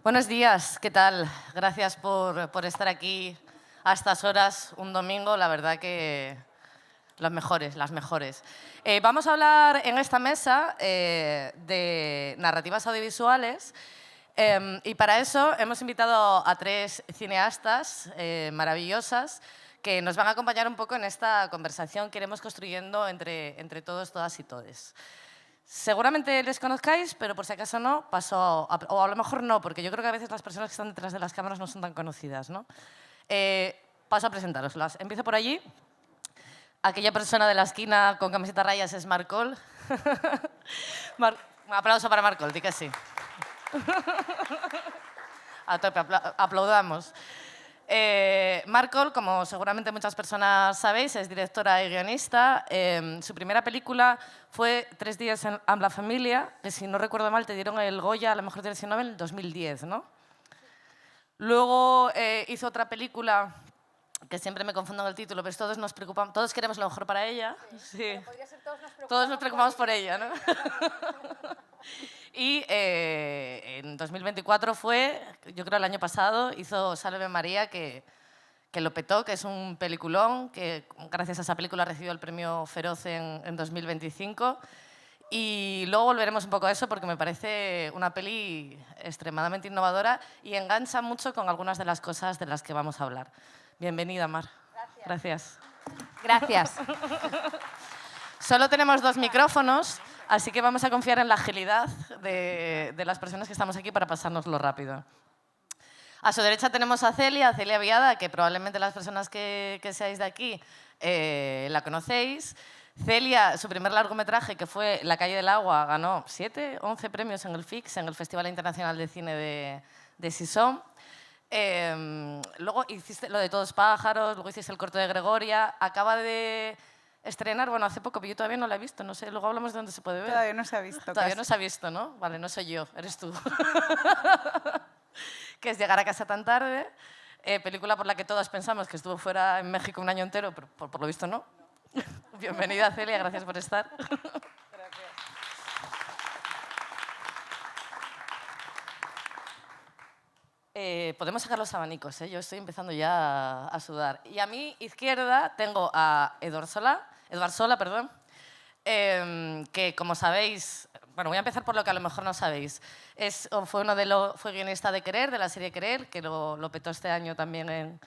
Buenos días, ¿qué tal? Gracias por estar aquí a estas horas, un domingo, la verdad que las mejores. Vamos a hablar en esta mesa de narrativas audiovisuales y para eso hemos invitado a tres cineastas maravillosas que nos van a acompañar un poco en esta conversación que iremos construyendo entre todos, todas y todes. Seguramente les conozcáis, pero por si acaso no, o a lo mejor no, porque yo creo que a veces las personas que están detrás de las cámaras no son tan conocidas, ¿no? Paso a presentaroslas. Empiezo por allí. Aquella persona de la esquina con camiseta a rayas es Marcol. Un aplauso para Marcol, di que sí. A tope, aplaudamos. Marcol, como seguramente muchas personas sabéis, es directora y guionista. Su primera película fue 3 días amb la familia, que si no recuerdo mal te dieron el Goya a la mejor dirección en el 2010, ¿no? Luego hizo otra película que siempre me confundo en el título, pero todos nos preocupamos, todos queremos lo mejor para ella. Sí. Todos nos preocupamos por ella, ¿no? Y en 2024 fue, yo creo el año pasado, hizo Sálveme María, que lo petó, que es un peliculón, que gracias a esa película recibió el premio Feroz en 2025. Y luego volveremos un poco a eso porque me parece una peli extremadamente innovadora y engancha mucho con algunas de las cosas de las que vamos a hablar. Bienvenida, Mar. Gracias. Gracias. Solo tenemos 2 micrófonos, así que vamos a confiar en la agilidad de las personas que estamos aquí para pasárnoslo rápido. A su derecha tenemos a Celia Viada, que probablemente las personas que seáis de aquí la conocéis. Celia, su primer largometraje, que fue La calle del agua, ganó 7, 11 premios en el FIX, en el Festival Internacional de Cine de Sison. Luego hiciste lo de Todos pájaros, luego hiciste el corto de Gregoria. Acaba de estrenar, bueno, hace poco, pero yo todavía no la he visto, no sé, luego hablamos de dónde se puede ver. Todavía no se ha visto. Todavía no se ha visto, ¿no? Vale, no soy yo, eres tú. Que es Llegar a casa tan tarde, película por la que todas pensamos que estuvo fuera en México un año entero, pero por lo visto no. Bienvenida, Celia, gracias por estar. Gracias. Podemos sacar los abanicos, ¿eh? Yo estoy empezando ya a sudar. Y a mi izquierda tengo a Eduard Sola, perdón, que como sabéis, bueno, voy a empezar por lo que a lo mejor no sabéis. Fue guionista de Querer, de la serie Querer, que lo petó este año también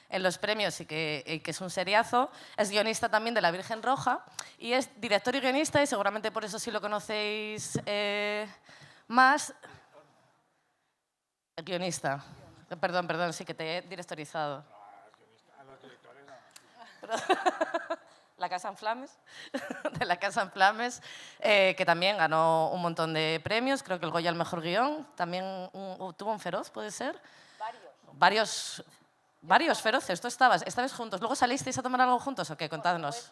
en los premios y que es un seriazo. Es guionista también de La Virgen Roja y es director y guionista, y seguramente por eso sí lo conocéis más. Guionista. Perdón, sí que te he directorizado. A los directores no. La Casa en Flames, de La Casa en Flames, que también ganó un montón de premios, creo que el Goya al mejor guión, también tuvo un Feroz, ¿puede ser? Varios feroces, tú estabais juntos. ¿Luego salisteis a tomar algo juntos o qué? Contadnos.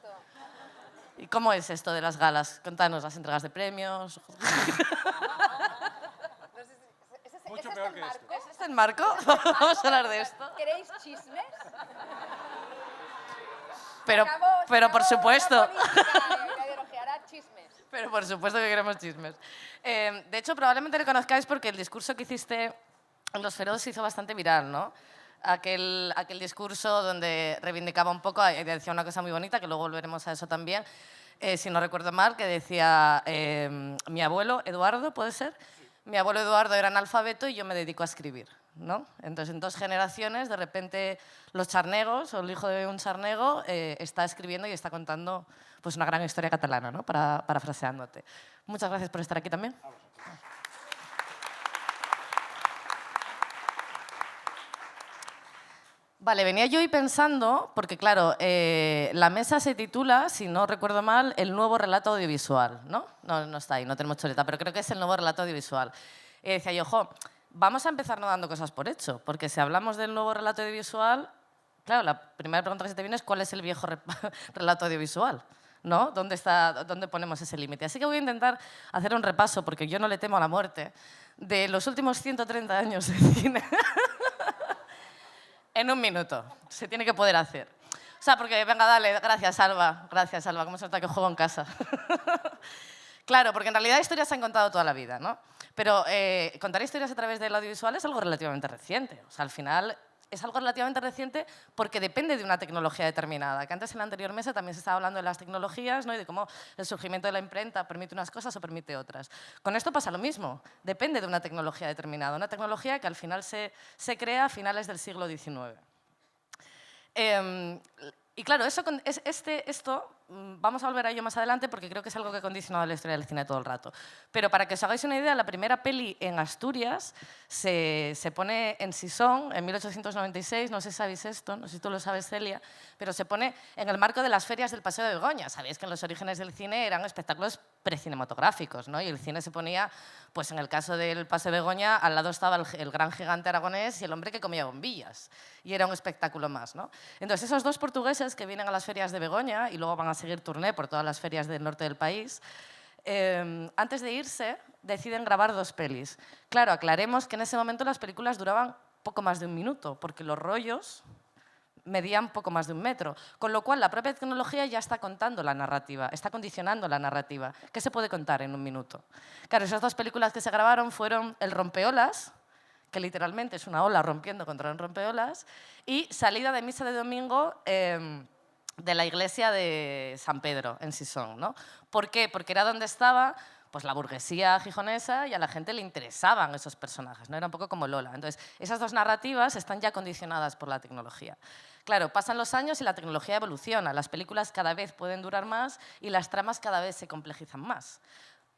¿Y cómo es esto de las galas? Contadnos las entregas de premios. Mucho peor que esto. ¿Es este el marco? Vamos a hablar de esto. ¿Queréis chismes? Pero por supuesto. Chismes. Pero por supuesto que queremos chismes. De hecho, probablemente le conozcáis porque el discurso que hiciste en Los Feroz se hizo bastante viral, ¿no? Aquel discurso donde reivindicaba un poco, y decía una cosa muy bonita, que luego volveremos a eso también, si no recuerdo mal, que decía mi abuelo Eduardo, ¿puede ser? Mi abuelo Eduardo era analfabeto y yo me dedico a escribir, ¿no? Entonces, en 2 generaciones, de repente, los charnegos, o el hijo de un charnego, está escribiendo y está contando pues, una gran historia catalana, ¿no? Parafraseándote. Muchas gracias por estar aquí también. Vale, venía yo hoy pensando, porque claro, la mesa se titula, si no recuerdo mal, El nuevo relato audiovisual, ¿no? No está ahí, no tenemos chuleta, pero creo que es el nuevo relato audiovisual. Y decía yo, vamos a empezar no dando cosas por hecho, porque si hablamos del nuevo relato audiovisual, claro, la primera pregunta que se te viene es ¿cuál es el viejo relato audiovisual? ¿No? ¿Dónde ponemos ese límite? Así que voy a intentar hacer un repaso, porque yo no le temo a la muerte, de los últimos 130 años de cine. En un minuto. Se tiene que poder hacer. O sea, porque, venga, dale, gracias, Alba. Gracias, Alba. ¿Cómo se nota que juego en casa? Claro, porque en realidad historias se han contado toda la vida, ¿no? Pero contar historias a través del audiovisual es algo relativamente reciente. O sea, al final es algo relativamente reciente porque depende de una tecnología determinada. Que antes en la anterior mesa también se estaba hablando de las tecnologías, ¿no? Y de cómo el surgimiento de la imprenta permite unas cosas o permite otras. Con esto pasa lo mismo. Depende de una tecnología determinada. Una tecnología que al final se crea a finales del siglo XIX. Y claro, esto, vamos a volver a ello más adelante porque creo que es algo que ha condicionado la historia del cine todo el rato. Pero para que os hagáis una idea, la primera peli en Asturias se pone en Sison en 1896, no sé si sabéis esto, no sé si tú lo sabes, Celia, pero se pone en el marco de las ferias del Paseo de Begoña. Sabéis que en los orígenes del cine eran espectáculos precinematográficos, ¿no? Y el cine se ponía, pues en el caso del Paseo de Begoña, al lado estaba el gran gigante aragonés y el hombre que comía bombillas. Y era un espectáculo más, ¿no? Entonces, esos dos portugueses que vienen a las ferias de Begoña y luego van a seguir turné por todas las ferias del norte del país, antes de irse deciden grabar 2 pelis. Claro, aclaremos que en ese momento las películas duraban poco más de 1 minuto, porque los rollos medían poco más de 1 metro, con lo cual la propia tecnología ya está contando la narrativa, está condicionando la narrativa. ¿Qué se puede contar en 1 minuto? Claro, esas 2 películas que se grabaron fueron El rompeolas, que literalmente es una ola rompiendo contra un rompeolas, y Salida de misa de domingo de la iglesia de San Pedro, en Sison, ¿no? ¿Por qué? Porque era donde estaba pues, la burguesía gijonesa y a la gente le interesaban esos personajes, ¿no? Era un poco como Lola. Entonces, esas 2 narrativas están ya condicionadas por la tecnología. Claro, pasan los años y la tecnología evoluciona. Las películas cada vez pueden durar más y las tramas cada vez se complejizan más.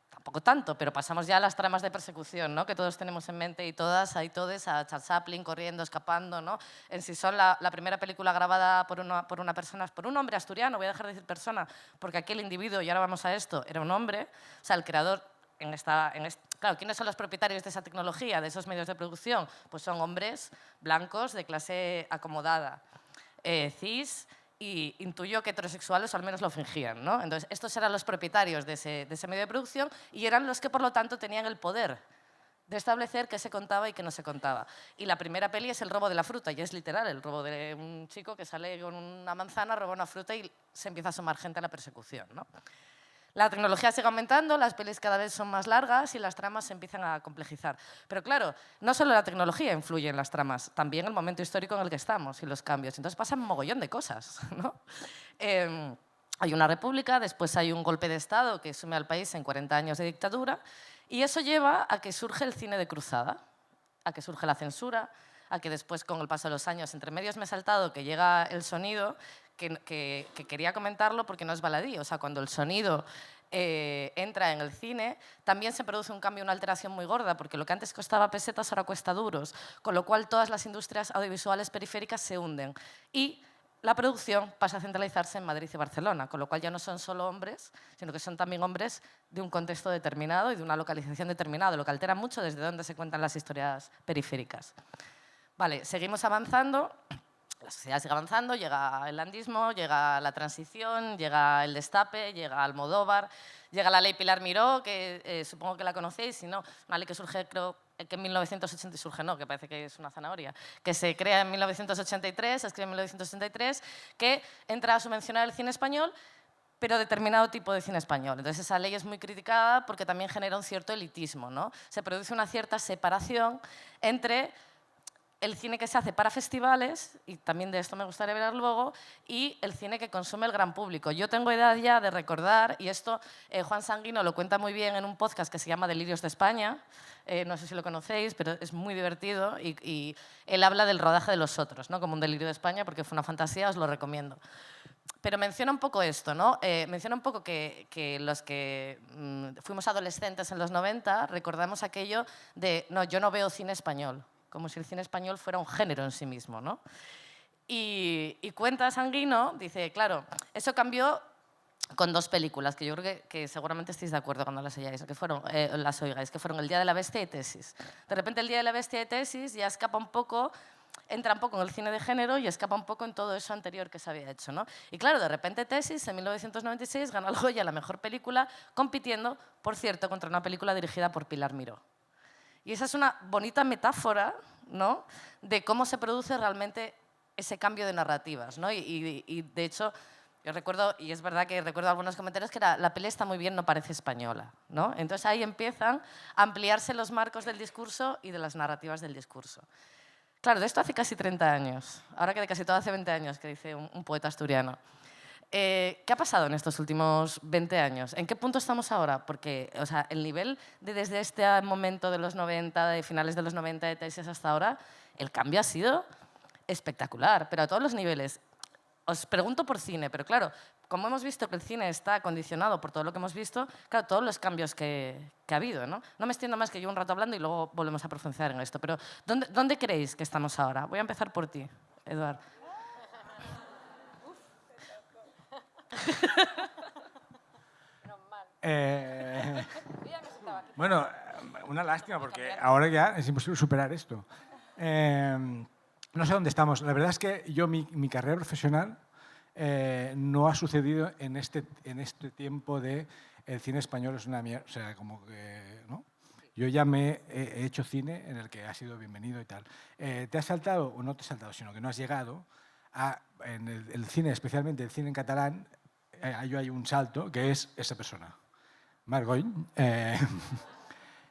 Tampoco tanto, pero pasamos ya a las tramas de persecución, ¿no? Que todos tenemos en mente y todas, hay todos, a Charles Chaplin corriendo, escapando, ¿no? En Sison, la primera película grabada por una persona, por un hombre asturiano, voy a dejar de decir persona, porque aquel individuo, y ahora vamos a esto, era un hombre, o sea, el creador, claro, ¿quiénes son los propietarios de esa tecnología, de esos medios de producción? Pues son hombres blancos de clase acomodada, cis, y intuyo que heterosexuales o al menos lo fingían, ¿no? Entonces, estos eran los propietarios de ese medio de producción y eran los que, por lo tanto, tenían el poder de establecer qué se contaba y qué no se contaba. Y la primera peli es El robo de la fruta, y es literal, el robo de un chico que sale con una manzana, roba una fruta y se empieza a sumar gente a la persecución, ¿no? La tecnología sigue aumentando, las pelis cada vez son más largas y las tramas se empiezan a complejizar. Pero claro, no solo la tecnología influye en las tramas, también el momento histórico en el que estamos y los cambios. Entonces pasan un mogollón de cosas, ¿no? Hay una república, después hay un golpe de Estado que sume al país en 40 años de dictadura y eso lleva a que surge el cine de cruzada, a que surge la censura, a que después, con el paso de los años, entre medios me he saltado que llega el sonido, que quería comentarlo porque no es baladí. O sea, cuando el sonido entra en el cine, también se produce un cambio, una alteración muy gorda, porque lo que antes costaba pesetas ahora cuesta duros, con lo cual todas las industrias audiovisuales periféricas se hunden. Y la producción pasa a centralizarse en Madrid y Barcelona, con lo cual ya no son solo hombres, sino que son también hombres de un contexto determinado y de una localización determinada, lo que altera mucho desde dónde se cuentan las historias periféricas. Vale, seguimos avanzando. La sociedad sigue avanzando, llega el landismo, llega la transición, llega el destape, llega Almodóvar, llega la ley Pilar Miró, que supongo que la conocéis, si no, una ley que surge, creo que en 1980, surge no, que parece que es una zanahoria, que se crea en 1983, se escribe en 1983, que entra a subvencionar el cine español, pero determinado tipo de cine español. Entonces esa ley es muy criticada porque también genera un cierto elitismo, ¿no? Se produce una cierta separación entre el cine que se hace para festivales, y también de esto me gustaría hablar luego, y el cine que consume el gran público. Yo tengo edad ya de recordar, y esto Juan Sanguino lo cuenta muy bien en un podcast que se llama Delirios de España, no sé si lo conocéis, pero es muy divertido, y él habla del rodaje de Los Otros, ¿no? Como un delirio de España, porque fue una fantasía, os lo recomiendo. Pero menciona un poco esto, ¿no? Menciona un poco que los que fuimos adolescentes en los 90 recordamos aquello de, no, yo no veo cine español, como si el cine español fuera un género en sí mismo, ¿no? Y cuenta Sanguino, dice, claro, eso cambió con 2 películas, que yo creo que seguramente estéis de acuerdo cuando las oigáis, las oigáis, que fueron El Día de la Bestia y Tesis. De repente El Día de la Bestia y Tesis ya escapa un poco, entra un poco en el cine de género y escapa un poco en todo eso anterior que se había hecho, ¿no? Y claro, de repente Tesis, en 1996, gana el Goya, la mejor película, compitiendo, por cierto, contra una película dirigida por Pilar Miró. Y esa es una bonita metáfora, ¿no?, de cómo se produce realmente ese cambio de narrativas, ¿no? Y de hecho, Yo recuerdo, y es verdad que recuerdo algunos comentarios, que era, la peli está muy bien, no parece española, ¿no? Entonces ahí empiezan a ampliarse los marcos del discurso y de las narrativas del discurso. Claro, de esto hace casi 30 años. Ahora que de casi todo hace 20 años, que dice un poeta asturiano. ¿Qué ha pasado en estos últimos 20 años? ¿En qué punto estamos ahora? Porque o sea, el nivel de desde este momento de los 90, de finales de los 90, de tesis hasta ahora, el cambio ha sido espectacular, pero a todos los niveles. Os pregunto por cine, pero claro, como hemos visto que el cine está condicionado por todo lo que hemos visto, claro, todos los cambios que ha habido, ¿no? No me extiendo más, que llevo un rato hablando y luego volvemos a profundizar en esto, pero ¿dónde creéis que estamos ahora? Voy a empezar por ti, Eduard. Bueno, una lástima porque ahora ya es imposible superar esto. No sé dónde estamos. La verdad es que yo mi carrera profesional no ha sucedido en este tiempo de el cine español es una mierda. O sea, como que, ¿no? Yo ya he hecho cine en el que ha sido bienvenido y tal. ¿Te has saltado, o no te has saltado, sino que no has llegado en el cine, especialmente el cine en catalán, hay un salto que es esa persona, Margoyn,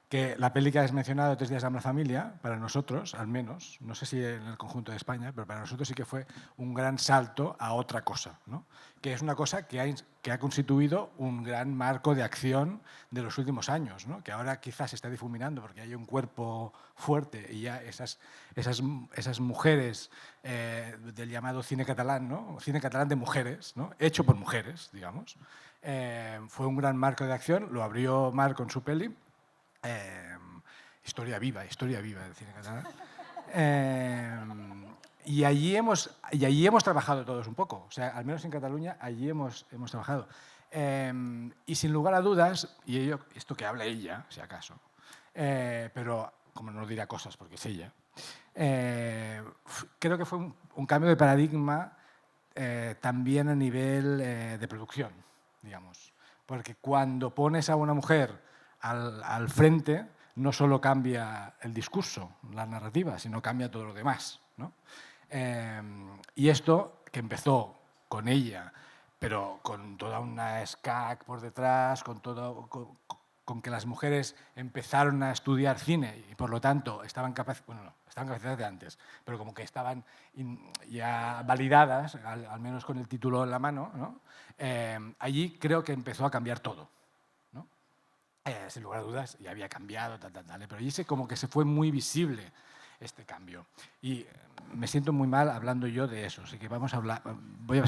que la peli que has mencionado, 3 días amb la familia, para nosotros, al menos, no sé si en el conjunto de España, pero para nosotros sí que fue un gran salto a otra cosa, ¿no? Que es una cosa que ha constituido un gran marco de acción de los últimos años, ¿no? Que ahora quizás se está difuminando porque hay un cuerpo fuerte y ya esas mujeres del llamado cine catalán, ¿no? Cine catalán de mujeres, ¿no? Hecho por mujeres, digamos. Fue un gran marco de acción, lo abrió Marc con su peli. Historia viva del cine catalán. Y allí hemos trabajado todos un poco, o sea, al menos en Cataluña, allí hemos trabajado. Y sin lugar a dudas, y esto que habla ella, si acaso, pero como no dirá cosas porque es ella, creo que fue un cambio de paradigma también a nivel de producción, digamos. Porque cuando pones a una mujer al frente, no solo cambia el discurso, la narrativa, sino cambia todo lo demás, ¿no? Y esto, que empezó con ella, pero con toda una SCAC por detrás, con que las mujeres empezaron a estudiar cine y por lo tanto estaban capacitadas de antes, pero como que estaban ya validadas, al menos con el título en la mano, ¿no? Allí creo que empezó a cambiar todo. Sin lugar a dudas, ya había cambiado, pero allí como que se fue muy visible este cambio. Y me siento muy mal hablando yo de eso, así que voy a pasar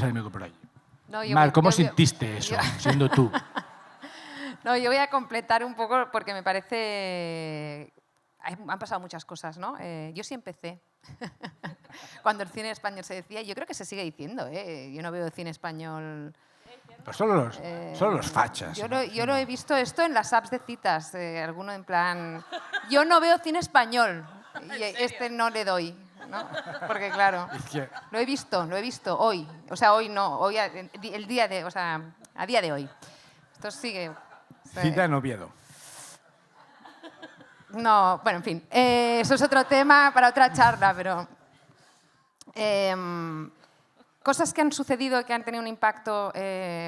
el micro por allí. No, Mar, ¿cómo sentiste eso, siendo tú? No, yo voy a completar un poco porque me parece... Han pasado muchas cosas, ¿no? Yo sí empecé. Cuando el cine español se decía, yo creo que se sigue diciendo, yo no veo cine español... Pues solo los fachas. Yo lo he visto esto en las apps de citas, alguno en plan, yo no veo cine español y este no le doy, ¿no? Porque claro, lo he visto hoy, o sea, hoy no, hoy el día de, o sea, a día de hoy. Esto sigue. Cita en Oviedo. No, bueno, en fin, eso es otro tema para otra charla, pero... cosas que han sucedido que han tenido un impacto,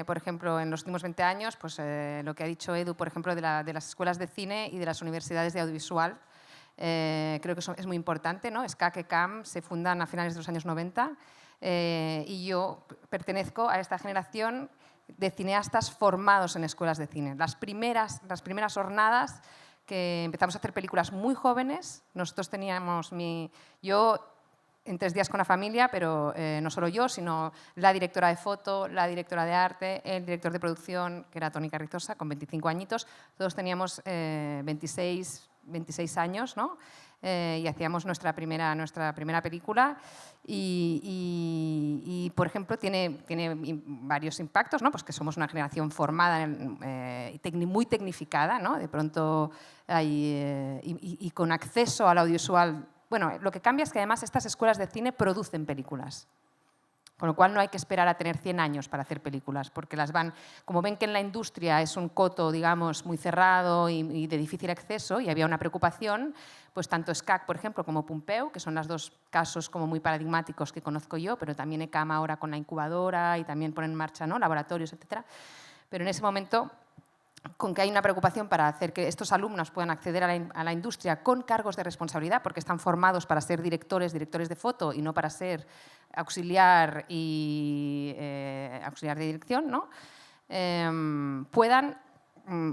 por ejemplo, en los últimos 20 años, pues lo que ha dicho Edu, por ejemplo, de las escuelas de cine y de las universidades de audiovisual. Creo que es muy importante, ¿no? SCAC y CAM se fundan a finales de los años 90 y yo pertenezco a esta generación de cineastas formados en escuelas de cine. Las primeras jornadas que empezamos a hacer películas muy jóvenes, nosotros teníamos yo en 3 días con la familia, pero no solo yo, sino la directora de foto, la directora de arte, el director de producción, que era Toni Carrizosa, con 25 añitos. Todos teníamos 26 años, ¿no? Y hacíamos nuestra primera película. Y, por ejemplo, tiene varios impactos, ¿no? Pues que somos una generación formada, muy tecnificada, ¿no? De pronto y con acceso al audiovisual. Bueno, lo que cambia es que además estas escuelas de cine producen películas. Con lo cual no hay que esperar a tener 100 años para hacer películas, porque las van, como ven que en la industria es un coto, digamos, muy cerrado y de difícil acceso, y había una preocupación, pues tanto SCAC, por ejemplo, como Pompeu, que son los dos casos como muy paradigmáticos que conozco yo, pero también ECAM ahora con la incubadora y también ponen en marcha, ¿no?, laboratorios, etc. Pero en ese momento, con que hay una preocupación para hacer que estos alumnos puedan acceder a la industria con cargos de responsabilidad, porque están formados para ser directores de foto y no para ser auxiliar de dirección, ¿no? Puedan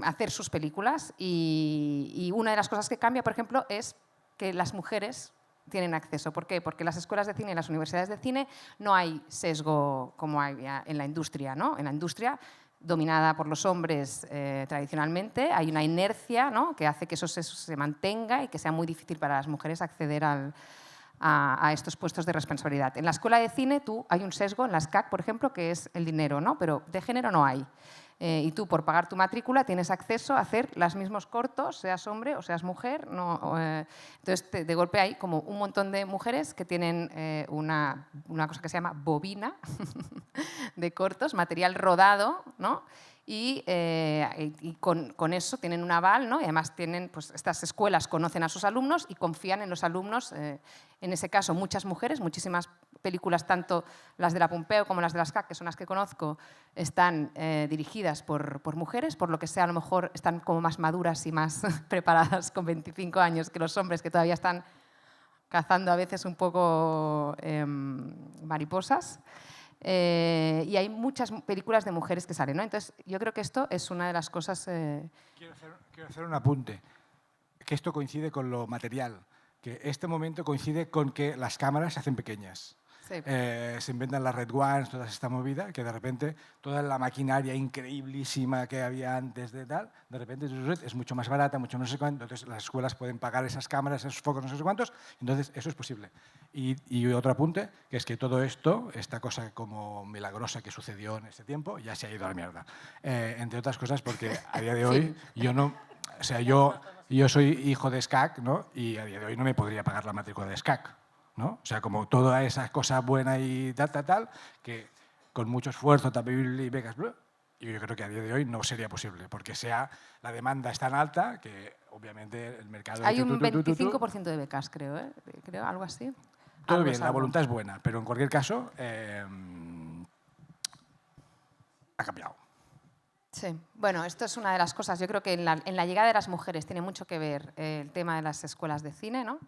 hacer sus películas. Y una de las cosas que cambia, por ejemplo, es que las mujeres tienen acceso. ¿Por qué? Porque en las escuelas de cine y las universidades de cine no hay sesgo como hay en la industria, ¿no? En la industria dominada por los hombres tradicionalmente, hay una inercia, ¿no?, que hace que eso se mantenga y que sea muy difícil para las mujeres acceder a estos puestos de responsabilidad. En la escuela de cine hay un sesgo, en la SCAC, por ejemplo, que es el dinero, ¿no?, pero de género no hay. Y tú, por pagar tu matrícula, tienes acceso a hacer los mismos cortos, seas hombre o seas mujer. Entonces, de golpe hay como un montón de mujeres que tienen una cosa que se llama bobina de cortos, material rodado, ¿no? Y con eso tienen un aval, ¿no? Y además pues, estas escuelas conocen a sus alumnos y confían en los alumnos. En ese caso, muchas mujeres, muchísimas películas, tanto las de la Pompeu como las de las SCAC, que son las que conozco, están dirigidas por mujeres, por lo que sea, a lo mejor están como más maduras y más preparadas con 25 años que los hombres, que todavía están cazando a veces un poco mariposas. Y hay muchas películas de mujeres que salen, ¿no? Entonces, yo creo que esto es una de las cosas... Quiero hacer un apunte, que esto coincide con lo material, que este momento coincide con que las cámaras se hacen pequeñas. Sí. Se inventan las Red Ones, toda esta movida, que de repente toda la maquinaria increíblísima que había antes de tal, de repente es mucho más barata, mucho no sé cuánto, entonces las escuelas pueden pagar esas cámaras, esos focos, no sé cuántos, entonces eso es posible. Y otro apunte, que es que todo esto, esta cosa como milagrosa que sucedió en este tiempo, ya se ha ido a la mierda. Entre otras cosas porque a día de hoy yo no... O sea, yo soy hijo de SCAC, ¿no? Y a día de hoy no me podría pagar la matrícula de SCAC, ¿no? O sea, como toda esa cosa buena y tal, que con mucho esfuerzo también y becas, y yo creo que a día de hoy no sería posible, porque la demanda es tan alta que obviamente el mercado... Hay un 25% de becas, creo, algo así. Todo bien, la voluntad es buena, pero en cualquier caso ha cambiado. Sí, bueno, esto es una de las cosas. Yo creo que en la llegada de las mujeres tiene mucho que ver el tema de las escuelas de cine, ¿no?,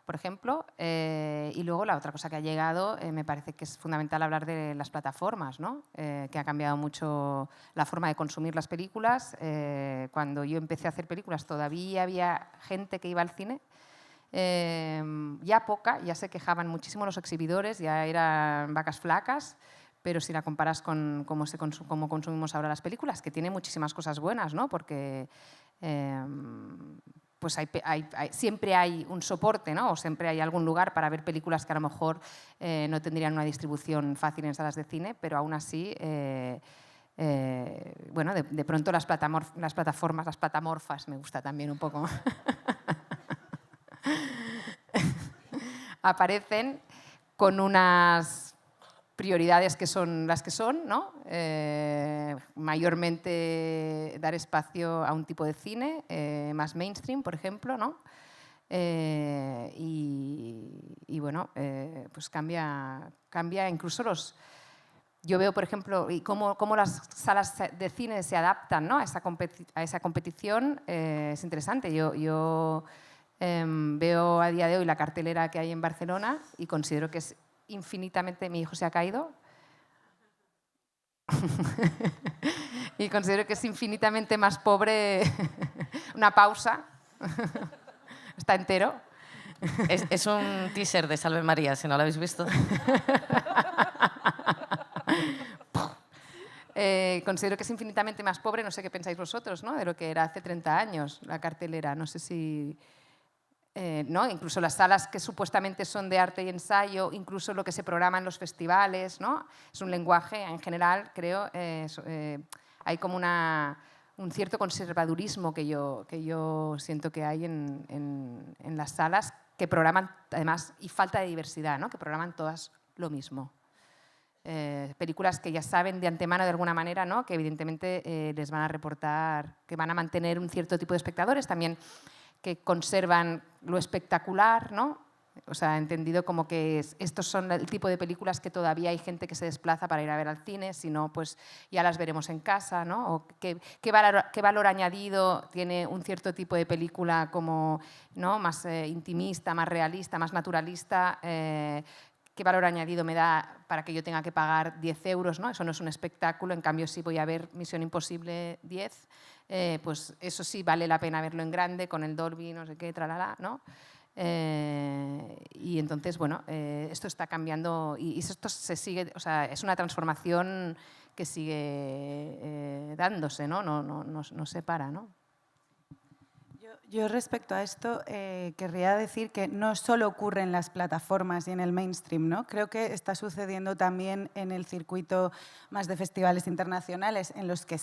por ejemplo, y luego la otra cosa que ha llegado, me parece que es fundamental hablar de las plataformas, ¿no?, que ha cambiado mucho la forma de consumir las películas. Cuando yo empecé a hacer películas todavía había gente que iba al cine, ya se quejaban muchísimo los exhibidores, ya eran vacas flacas, pero si la comparas con cómo consumimos ahora las películas, que tiene muchísimas cosas buenas, ¿no?, porque pues siempre hay un soporte, ¿no?, o siempre hay algún lugar para ver películas que a lo mejor no tendrían una distribución fácil en salas de cine, pero aún así, bueno, de pronto las plataformas, las platamorfas, me gusta también un poco, aparecen con unas prioridades que son las que son, ¿no? Mayormente dar espacio a un tipo de cine más mainstream, por ejemplo, ¿no? Y bueno, pues cambia incluso Yo veo, por ejemplo, y cómo las salas de cine se adaptan, ¿no?, a esa competición. Es interesante. Yo veo a día de hoy la cartelera que hay en Barcelona y considero que es infinitamente... Mi hijo se ha caído. Y considero que es infinitamente más pobre... Una pausa. Está entero. Es un teaser de Salve María, si no lo habéis visto. Considero que es infinitamente más pobre, no sé qué pensáis vosotros, ¿no?, de lo que era hace 30 años la cartelera. No sé si... ¿no? Incluso las salas que supuestamente son de arte y ensayo, incluso lo que se programa en los festivales, ¿no? Es un lenguaje, en general, creo, hay como un cierto conservadurismo que yo siento que hay en las salas que programan, además, y falta de diversidad, ¿no?, que programan todas lo mismo. películas que ya saben de antemano de alguna manera, ¿no? Que evidentemente les van a reportar, que van a mantener un cierto tipo de espectadores, también que conservan lo espectacular, ¿no? O sea, entendido como que estos son el tipo de películas que todavía hay gente que se desplaza para ir a ver al cine, si no, pues ya las veremos en casa, ¿no? O qué valor añadido tiene un cierto tipo de película como, ¿no? Más intimista, más realista, más naturalista, qué valor añadido me da para que yo tenga que pagar 10 euros, ¿no? Eso no es un espectáculo, en cambio si voy a ver Misión Imposible 10, pues eso sí vale la pena verlo en grande, con el Dolby, no sé qué, tralala, ¿no? Y entonces, bueno, esto está cambiando y esto se sigue, o sea, es una transformación que sigue dándose, ¿no? No se para, ¿no? Yo respecto a esto querría decir que no solo ocurre en las plataformas y en el mainstream, ¿no? Creo que está sucediendo también en el circuito más de festivales internacionales en los que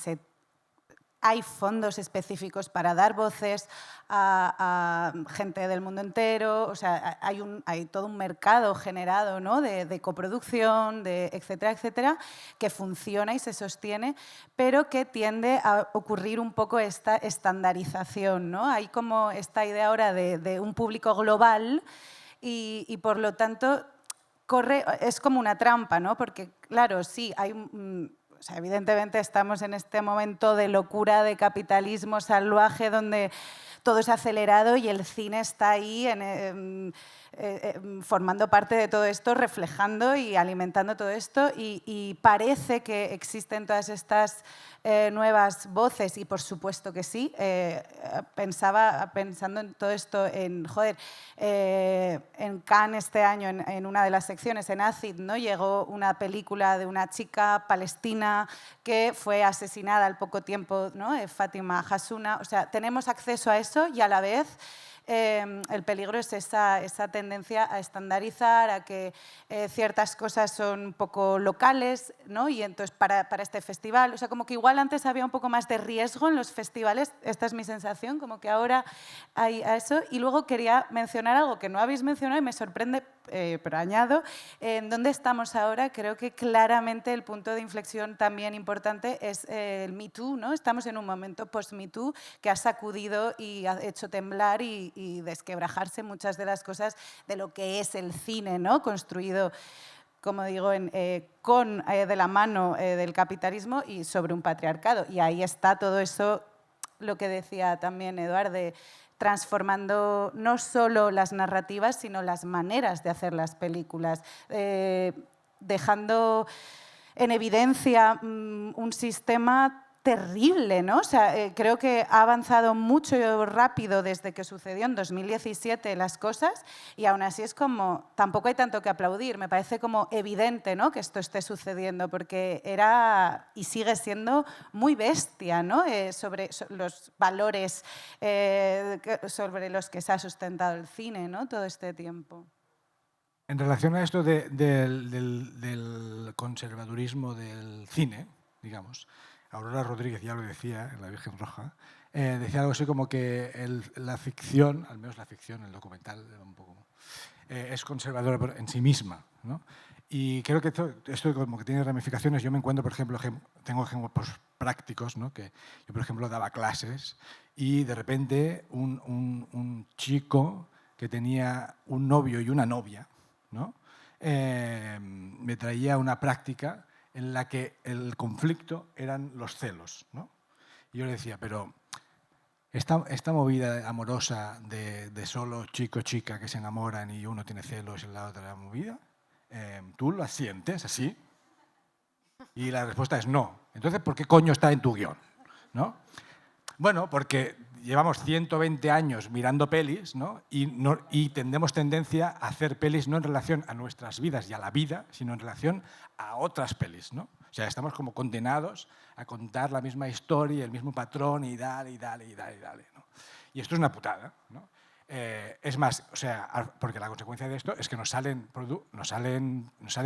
hay fondos específicos para dar voces a gente del mundo entero, o sea, hay todo un mercado generado, ¿no? de coproducción, etcétera, etcétera, que funciona y se sostiene, pero que tiende a ocurrir un poco esta estandarización, ¿no? Hay como esta idea ahora de un público global y por lo tanto es como una trampa, ¿no? Porque, claro, sí, hay... O sea, evidentemente estamos en este momento de locura, de capitalismo salvaje, donde todo es acelerado y el cine está ahí formando parte de todo esto, reflejando y alimentando todo esto. Y parece que existen todas estas nuevas voces, y por supuesto que sí. Pensando en todo esto, en Cannes este año, en una de las secciones, en ACID, ¿no? Llegó una película de una chica palestina que fue asesinada al poco tiempo, ¿no? Fátima Hassouna. O sea, tenemos acceso a eso y a la vez el peligro es esa tendencia a estandarizar, a que ciertas cosas son un poco locales, ¿no? Y entonces para este festival, o sea, como que igual antes había un poco más de riesgo en los festivales, esta es mi sensación, como que ahora hay a eso. Y luego quería mencionar algo que no habéis mencionado y me sorprende, pero añado, en dónde estamos ahora. Creo que claramente el punto de inflexión también importante es el Me Too, ¿no? Estamos en un momento post-Me Too que ha sacudido y ha hecho temblar y desquebrajarse muchas de las cosas de lo que es el cine, ¿no? Construido, como digo, de la mano del capitalismo y sobre un patriarcado. Y ahí está todo eso, lo que decía también Eduard, transformando no solo las narrativas, sino las maneras de hacer las películas, dejando en evidencia un sistema terrible, ¿no? O sea, creo que ha avanzado mucho rápido desde que sucedió en 2017 las cosas y aún así es como, tampoco hay tanto que aplaudir, me parece como evidente, ¿no? Que esto esté sucediendo porque era y sigue siendo muy bestia, ¿no? Sobre los valores sobre los que se ha sustentado el cine, ¿no? Todo este tiempo. En relación a esto del conservadurismo del cine, digamos, Aurora Rodríguez ya lo decía en La Virgen Roja, decía algo así como que la ficción, al menos la ficción, el documental, un poco, es conservadora en sí misma, ¿no? Y creo que esto como que tiene ramificaciones. Yo me encuentro, por ejemplo, tengo ejemplos prácticos, ¿no? Que yo, por ejemplo, daba clases y de repente un chico que tenía un novio y una novia, ¿no? Me traía una práctica en la que el conflicto eran los celos, ¿no? Y yo le decía, pero esta movida amorosa de solo chico-chica que se enamoran y uno tiene celos y la otra movida, ¿tú la sientes así? Y la respuesta es no. Entonces, ¿por qué coño está en tu guión? ¿No? Bueno, porque llevamos 120 años mirando pelis, ¿no? Y tenemos tendencia a hacer pelis no en relación a nuestras vidas y a la vida, sino en relación a otras pelis, ¿no? O sea, estamos como condenados a contar la misma historia, el mismo patrón y dale, y dale, y dale, y dale, ¿no? Y esto es una putada, ¿no? Es más, o sea, porque la consecuencia de esto es que nos sale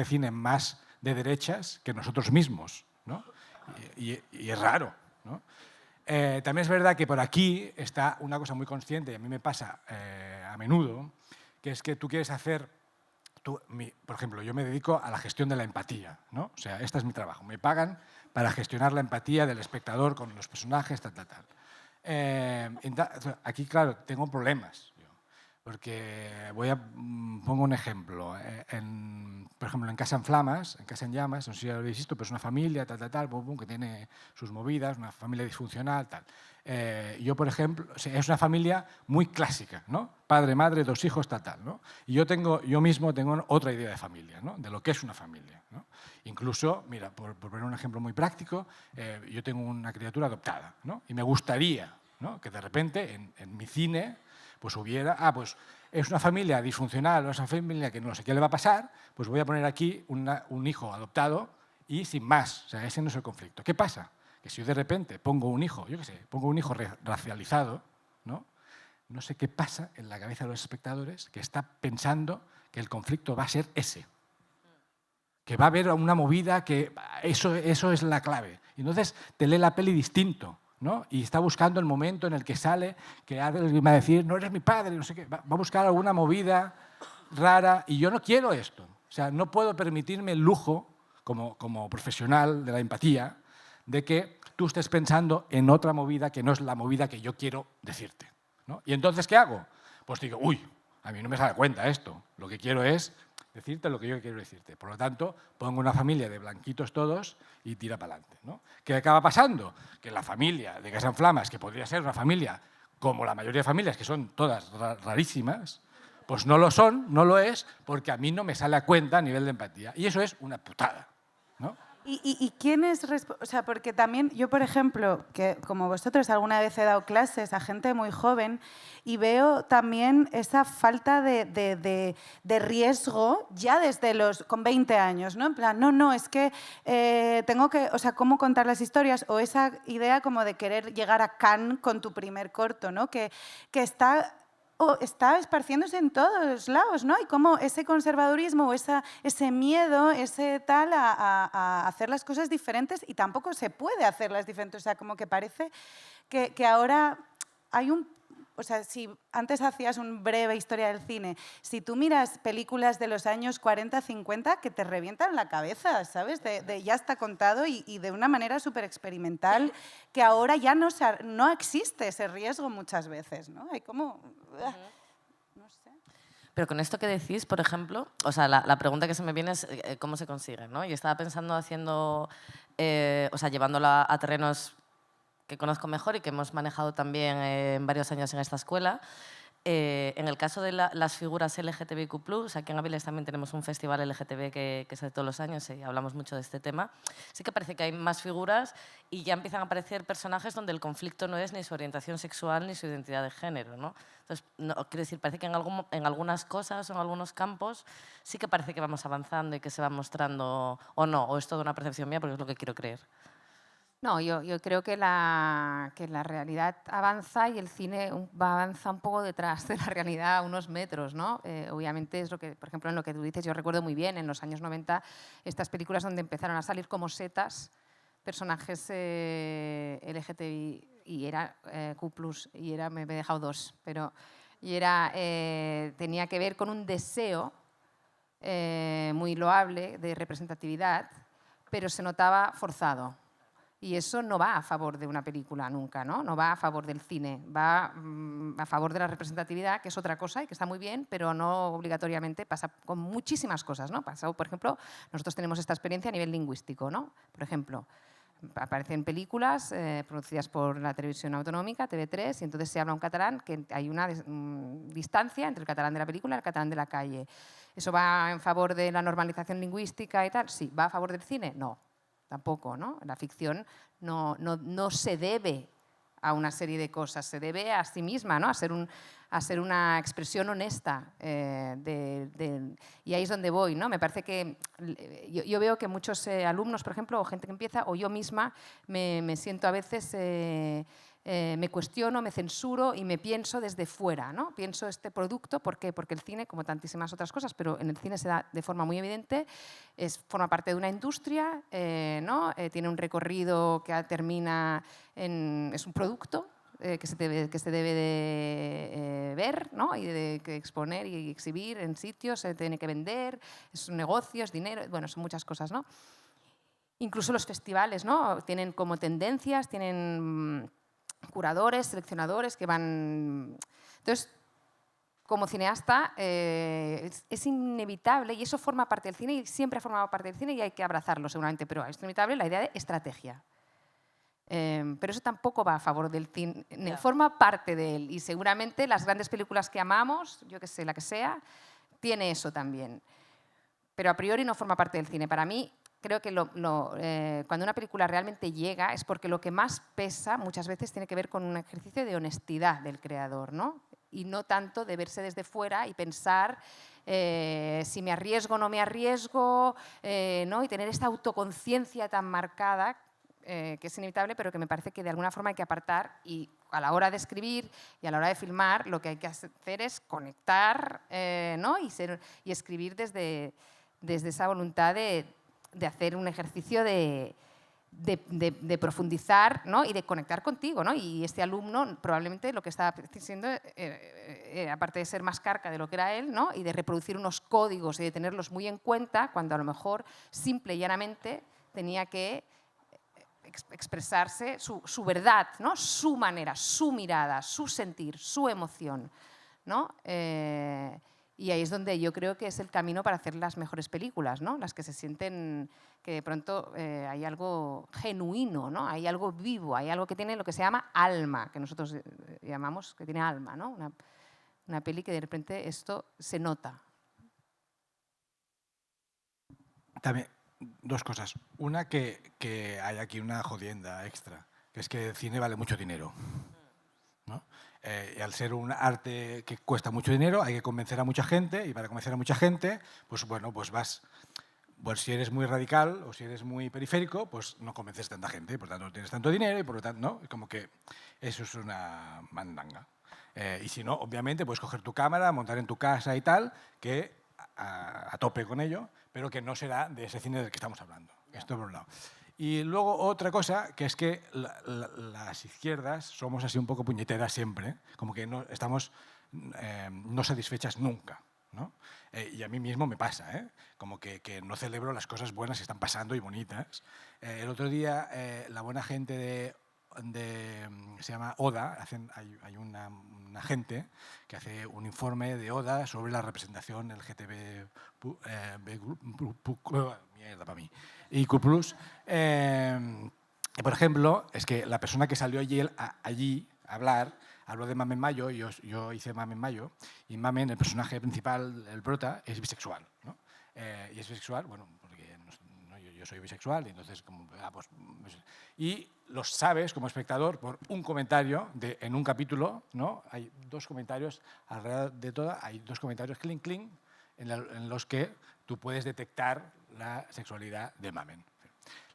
cine más de derechas que nosotros mismos, ¿no? Y es raro, ¿no? También es verdad que por aquí está una cosa muy consciente, y a mí me pasa a menudo, que es que tú quieres hacer por ejemplo, yo me dedico a la gestión de la empatía, ¿no? O sea, este es mi trabajo. Me pagan para gestionar la empatía del espectador con los personajes, tal. Aquí, claro, tengo problemas. Porque pongo un ejemplo. Por ejemplo, en Casa en Flamas, en Casa en Llamas, no sé si lo habéis visto, pero es una familia, que tiene sus movidas, una familia disfuncional, tal. Yo, por ejemplo, es una familia muy clásica, ¿no? Padre, madre, 2 hijos, tal, ¿no? Y yo mismo tengo otra idea de familia, ¿no? De lo que es una familia, ¿no? Incluso, mira, por poner un ejemplo muy práctico, yo tengo una criatura adoptada, ¿no? Y me gustaría, ¿no?, que de repente en mi cine pues hubiera, pues es una familia disfuncional o es una familia que no sé qué le va a pasar, pues voy a poner aquí un hijo adoptado y sin más. O sea, ese no es el conflicto. ¿Qué pasa? Que si yo de repente pongo un hijo, yo qué sé, pongo un hijo racializado, no sé qué pasa en la cabeza de los espectadores que está pensando que el conflicto va a ser ese. Que va a haber una movida que eso es la clave. Y entonces te lee la peli distinto, ¿no? Y está buscando el momento en el que sale, que alguien va a decir, no eres mi padre, no sé qué. Va a buscar alguna movida rara y yo no quiero esto. O sea, no puedo permitirme el lujo, como profesional de la empatía, de que tú estés pensando en otra movida que no es la movida que yo quiero decirte, ¿no? Y entonces, ¿qué hago? Pues digo, uy, a mí no me sale cuenta esto. Lo que quiero es decirte lo que yo quiero decirte. Por lo tanto, pongo una familia de blanquitos todos y tira para adelante, ¿no? ¿Qué acaba pasando? Que la familia de Casa en Flamas, que podría ser una familia como la mayoría de familias, que son todas rarísimas, pues no lo son, no lo es, porque a mí no me sale a cuenta a nivel de empatía. Y eso es una putada, ¿no? ¿Y quién es responsable? O sea, porque también yo, por ejemplo, que como vosotros alguna vez he dado clases a gente muy joven y veo también esa falta de riesgo ya desde con 20 años, ¿no? En plan, no, es que tengo que, o sea, cómo contar las historias o esa idea como de querer llegar a Cannes con tu primer corto, ¿no? Que está esparciéndose en todos lados, ¿no? Y como ese conservadurismo o ese miedo, ese tal a hacer las cosas diferentes y tampoco se puede hacerlas diferentes. O sea, como que parece que ahora hay o sea, si antes hacías una breve historia del cine, si tú miras películas de los años 40, 50, que te revientan la cabeza, ¿sabes? Ya está contado y de una manera súper experimental, que ahora ya no existe ese riesgo muchas veces, ¿no? Hay como... no sé. Pero con esto que decís, por ejemplo, o sea, la pregunta que se me viene es cómo se consigue, ¿no? Y estaba pensando o sea, llevándolo a terrenos que conozco mejor y que hemos manejado también varios años en esta escuela. En el caso de las figuras LGTBIQ+, aquí en Avilés también tenemos un festival LGTB que es de todos los años y hablamos mucho de este tema. Sí que parece que hay más figuras y ya empiezan a aparecer personajes donde el conflicto no es ni su orientación sexual ni su identidad de género, ¿no? Entonces, quiero decir, parece que en algunas cosas o en algunos campos sí que parece que vamos avanzando y que se va mostrando, o no, o es toda una percepción mía porque es lo que quiero creer. No, yo creo que la realidad avanza y el cine avanza un poco detrás de la realidad a unos metros, ¿no? Obviamente es lo que, por ejemplo, en lo que tú dices, yo recuerdo muy bien en los años 90 estas películas donde empezaron a salir como setas personajes LGTBI y era Q+, y era, me he dejado 2, pero tenía que ver con un deseo muy loable de representatividad, pero se notaba forzado. Y eso no va a favor de una película nunca, ¿no? No va a favor del cine, va a favor de la representatividad, que es otra cosa y que está muy bien, pero no obligatoriamente, pasa con muchísimas cosas, ¿no? Pasa, por ejemplo, nosotros tenemos esta experiencia a nivel lingüístico, ¿no? Por ejemplo, aparecen películas producidas por la televisión autonómica, TV3, y entonces se habla un catalán, que hay una distancia entre el catalán de la película y el catalán de la calle. ¿Eso va en favor de la normalización lingüística y tal? Sí. ¿Va a favor del cine? No. Tampoco, ¿no? La ficción no se debe a una serie de cosas, se debe a sí misma, ¿no? A ser una expresión honesta. Y ahí es donde voy, ¿no? Me parece que yo veo que muchos alumnos, por ejemplo, o gente que empieza, o yo misma, me siento a veces... me cuestiono, me censuro y me pienso desde fuera, ¿no? Pienso este producto, ¿por qué? Porque el cine, como tantísimas otras cosas, pero en el cine se da de forma muy evidente, forma parte de una industria, ¿no? Tiene un recorrido que termina es un producto, que se debe de ver, ¿no? Y de que exponer y exhibir en sitios, se tiene que vender, es un negocio, es dinero, bueno, son muchas cosas, ¿no? Incluso los festivales, ¿no? Tienen como tendencias, tienen curadores, seleccionadores que van... Entonces, como cineasta, es inevitable, y eso forma parte del cine, y siempre ha formado parte del cine, y hay que abrazarlo seguramente, pero es inevitable la idea de estrategia. Pero eso tampoco va a favor del cine, forma parte de él, y seguramente las grandes películas que amamos, yo que sé, la que sea, tiene eso también. Pero a priori no forma parte del cine. Para mí, creo que cuando una película realmente llega es porque lo que más pesa muchas veces tiene que ver con un ejercicio de honestidad del creador, ¿no? Y no tanto de verse desde fuera y pensar si me arriesgo o no me arriesgo, ¿no? Y tener esta autoconciencia tan marcada que es inevitable, pero que me parece que de alguna forma hay que apartar, y a la hora de escribir y a la hora de filmar lo que hay que hacer es conectar, ¿no? y escribir desde esa voluntad de hacer un ejercicio de profundizar, ¿no? Y de conectar contigo, ¿no? Y este alumno probablemente lo que estaba diciendo, aparte de ser más carca de lo que era él, ¿no? Y de reproducir unos códigos y de tenerlos muy en cuenta, cuando a lo mejor simple y llanamente tenía que expresarse su verdad, ¿no? Su manera, su mirada, su sentir, su emoción, ¿no? Y ahí es donde yo creo que es el camino para hacer las mejores películas, ¿no? Las que se sienten que de pronto hay algo genuino, ¿no? Hay algo vivo, hay algo que tiene lo que se llama alma, que nosotros llamamos que tiene alma, ¿no? Una peli que de repente esto se nota. También, dos cosas. Una, que hay aquí una jodienda extra, que es que el cine vale mucho dinero, ¿no? Y al ser un arte que cuesta mucho dinero, hay que convencer a mucha gente, y para convencer a mucha gente, pues bueno, pues vas... Pues si eres muy radical o si eres muy periférico, pues no convences a tanta gente, por lo tanto no tienes tanto dinero y por lo tanto, ¿no? Como que eso es una mandanga. Y si no, obviamente puedes coger tu cámara, montar en tu casa y tal, que a tope con ello, pero que no será de ese cine del que estamos hablando. Esto por un lado. Y luego otra cosa, que es que las izquierdas somos así un poco puñeteras siempre, como que no estamos no satisfechas nunca, ¿no? Y a mí mismo me pasa, como que no celebro las cosas buenas que están pasando y bonitas. El otro día la buena gente se llama ODA, hay una gente que hace un informe de ODA sobre la representación LGTB+, mierda para mí, IQ+. Por ejemplo, es que la persona que salió allí a hablar habló de Mamen Mayo, y yo hice Mamen Mayo, y Mamen, el personaje principal, el prota, es bisexual, ¿no? Y es bisexual, bueno, porque yo soy bisexual, y entonces, y lo sabes como espectador por un comentario en un capítulo, ¿no? Hay dos comentarios alrededor de todo, hay dos comentarios clink, clink, en los que tú puedes detectar la sexualidad de Mamen.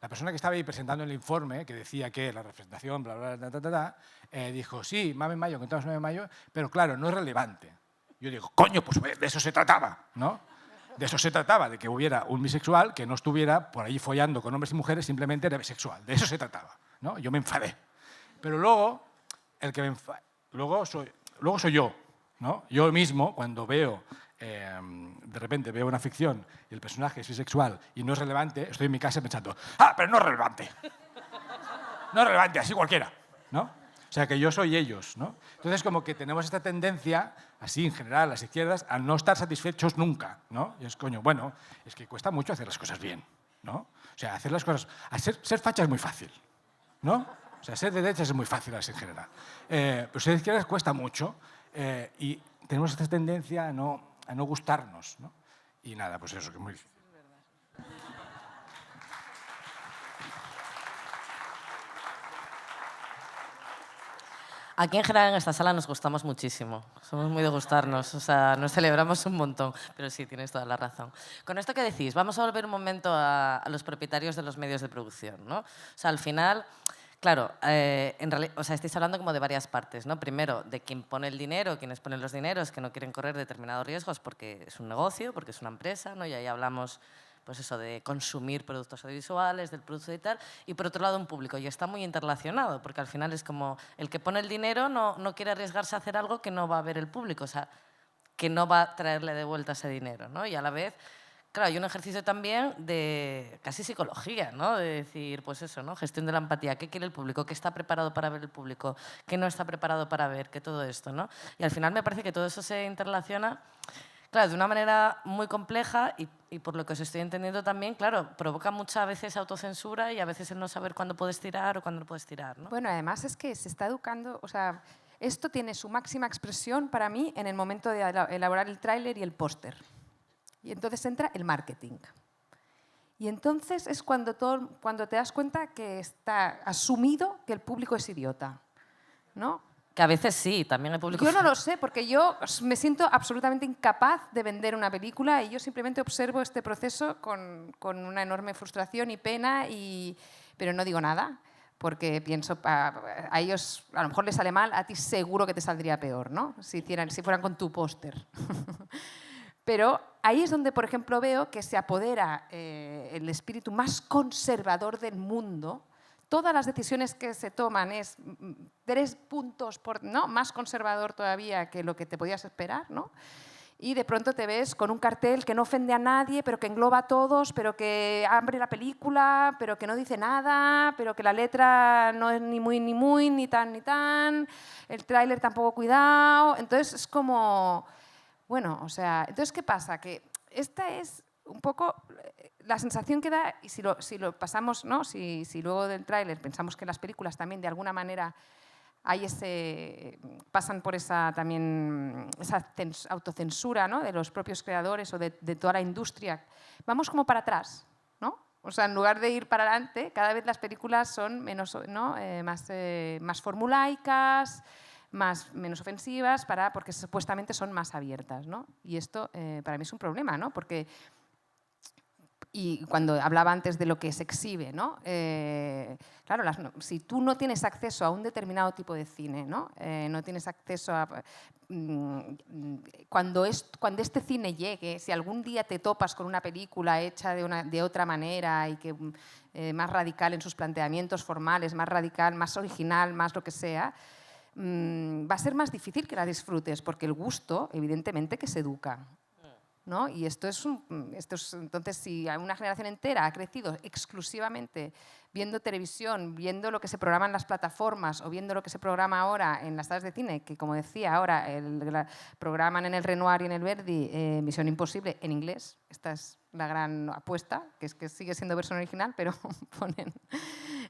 La persona que estaba ahí presentando el informe, que decía que la representación, bla, bla, bla, dijo, sí, Mamen Mayo, contamos Mamen Mayo, pero claro, no es relevante. Yo digo, coño, pues de eso se trataba, ¿no? De eso se trataba, de que hubiera un bisexual que no estuviera por ahí follando con hombres y mujeres, simplemente era bisexual. De eso se trataba, ¿no? Yo me enfadé. Pero luego, luego soy yo, ¿no? Yo mismo, cuando veo... de repente veo una ficción y el personaje es bisexual y no es relevante, estoy en mi casa pensando, pero no es relevante. No es relevante, así cualquiera, ¿no? O sea, que yo soy ellos, ¿no? Entonces, como que tenemos esta tendencia, así en general, las izquierdas, a no estar satisfechos nunca, ¿no? Y es, coño, bueno, es que cuesta mucho hacer las cosas bien, ¿no? O sea, hacer las cosas... Ser facha es muy fácil, ¿no? O sea, ser de derechas es muy fácil así en general. Pero ser de izquierdas cuesta mucho y tenemos esta tendencia a no gustarnos, ¿no? Y nada, pues eso, que es muy... Aquí en general en esta sala nos gustamos muchísimo, somos muy de gustarnos, o sea, nos celebramos un montón, pero sí, tienes toda la razón. Con esto que decís, vamos a volver un momento a los propietarios de los medios de producción, ¿no? O sea, al final... Claro, en realidad, o sea, estáis hablando como de varias partes, ¿no? Primero, de quién pone el dinero, quienes ponen los dineros, que no quieren correr determinados riesgos porque es un negocio, porque es una empresa, ¿no? Y ahí hablamos pues eso, de consumir productos audiovisuales, del producto y tal, y por otro lado un público. Y está muy interrelacionado, porque al final es como el que pone el dinero no quiere arriesgarse a hacer algo que no va a ver el público, o sea, que no va a traerle de vuelta ese dinero, ¿no? Y a la vez, claro, hay un ejercicio también de casi psicología, ¿no? De decir, pues eso, ¿no? Gestión de la empatía. ¿Qué quiere el público? ¿Qué está preparado para ver el público? ¿Qué no está preparado para ver? ¿Qué todo esto, ¿no? Y al final me parece que todo eso se interrelaciona, claro, de una manera muy compleja y por lo que os estoy entendiendo también, claro, provoca muchas veces autocensura y a veces el no saber cuándo puedes tirar o cuándo no puedes tirar, ¿no? Bueno, además es que se está educando, o sea, esto tiene su máxima expresión para mí en el momento de elaborar el tráiler y el póster. Y entonces entra el marketing. Y entonces es cuando te das cuenta que está asumido que el público es idiota, ¿no? Que a veces sí, también el público... Yo no lo sé, porque yo me siento absolutamente incapaz de vender una película y yo simplemente observo este proceso con una enorme frustración y pena, pero no digo nada, porque pienso, a ellos a lo mejor les sale mal, a ti seguro que te saldría peor, ¿no? Si fueran con tu póster. Pero ahí es donde, por ejemplo, veo que se apodera el espíritu más conservador del mundo. Todas las decisiones que se toman es 3 puntos ¿no? más conservador todavía que lo que te podías esperar, ¿no? Y de pronto te ves con un cartel que no ofende a nadie, pero que engloba a todos, pero que abre la película, pero que no dice nada, pero que la letra no es ni muy, ni tan, el tráiler tampoco cuidado. Entonces es como... Bueno, o sea, entonces, ¿qué pasa? Que esta es un poco la sensación que da, y si lo pasamos, ¿no? Si luego del tráiler pensamos que las películas también de alguna manera pasan por esa autocensura, ¿no? De los propios creadores o de toda la industria, vamos como para atrás, ¿no? O sea, en lugar de ir para adelante, cada vez las películas son menos, ¿no? más formulaicas, menos ofensivas, porque supuestamente son más abiertas, ¿no? Y esto para mí es un problema, ¿no? Porque, y cuando hablaba antes de lo que se exhibe, ¿no? Claro, si tú no tienes acceso a un determinado tipo de cine, ¿no? No tienes acceso a... Cuando este cine llegue, si algún día te topas con una película hecha de otra manera y que más radical en sus planteamientos formales, más radical, más original, más lo que sea, va a ser más difícil que la disfrutes, porque el gusto, evidentemente, que se educa, ¿no? Y entonces, si una generación entera ha crecido exclusivamente viendo televisión, viendo lo que se programa en las plataformas o viendo lo que se programa ahora en las salas de cine, que, como decía, ahora programan en el Renoir y en el Verdi Misión Imposible en inglés. Esta es la gran apuesta, que es que sigue siendo versión original, pero ponen...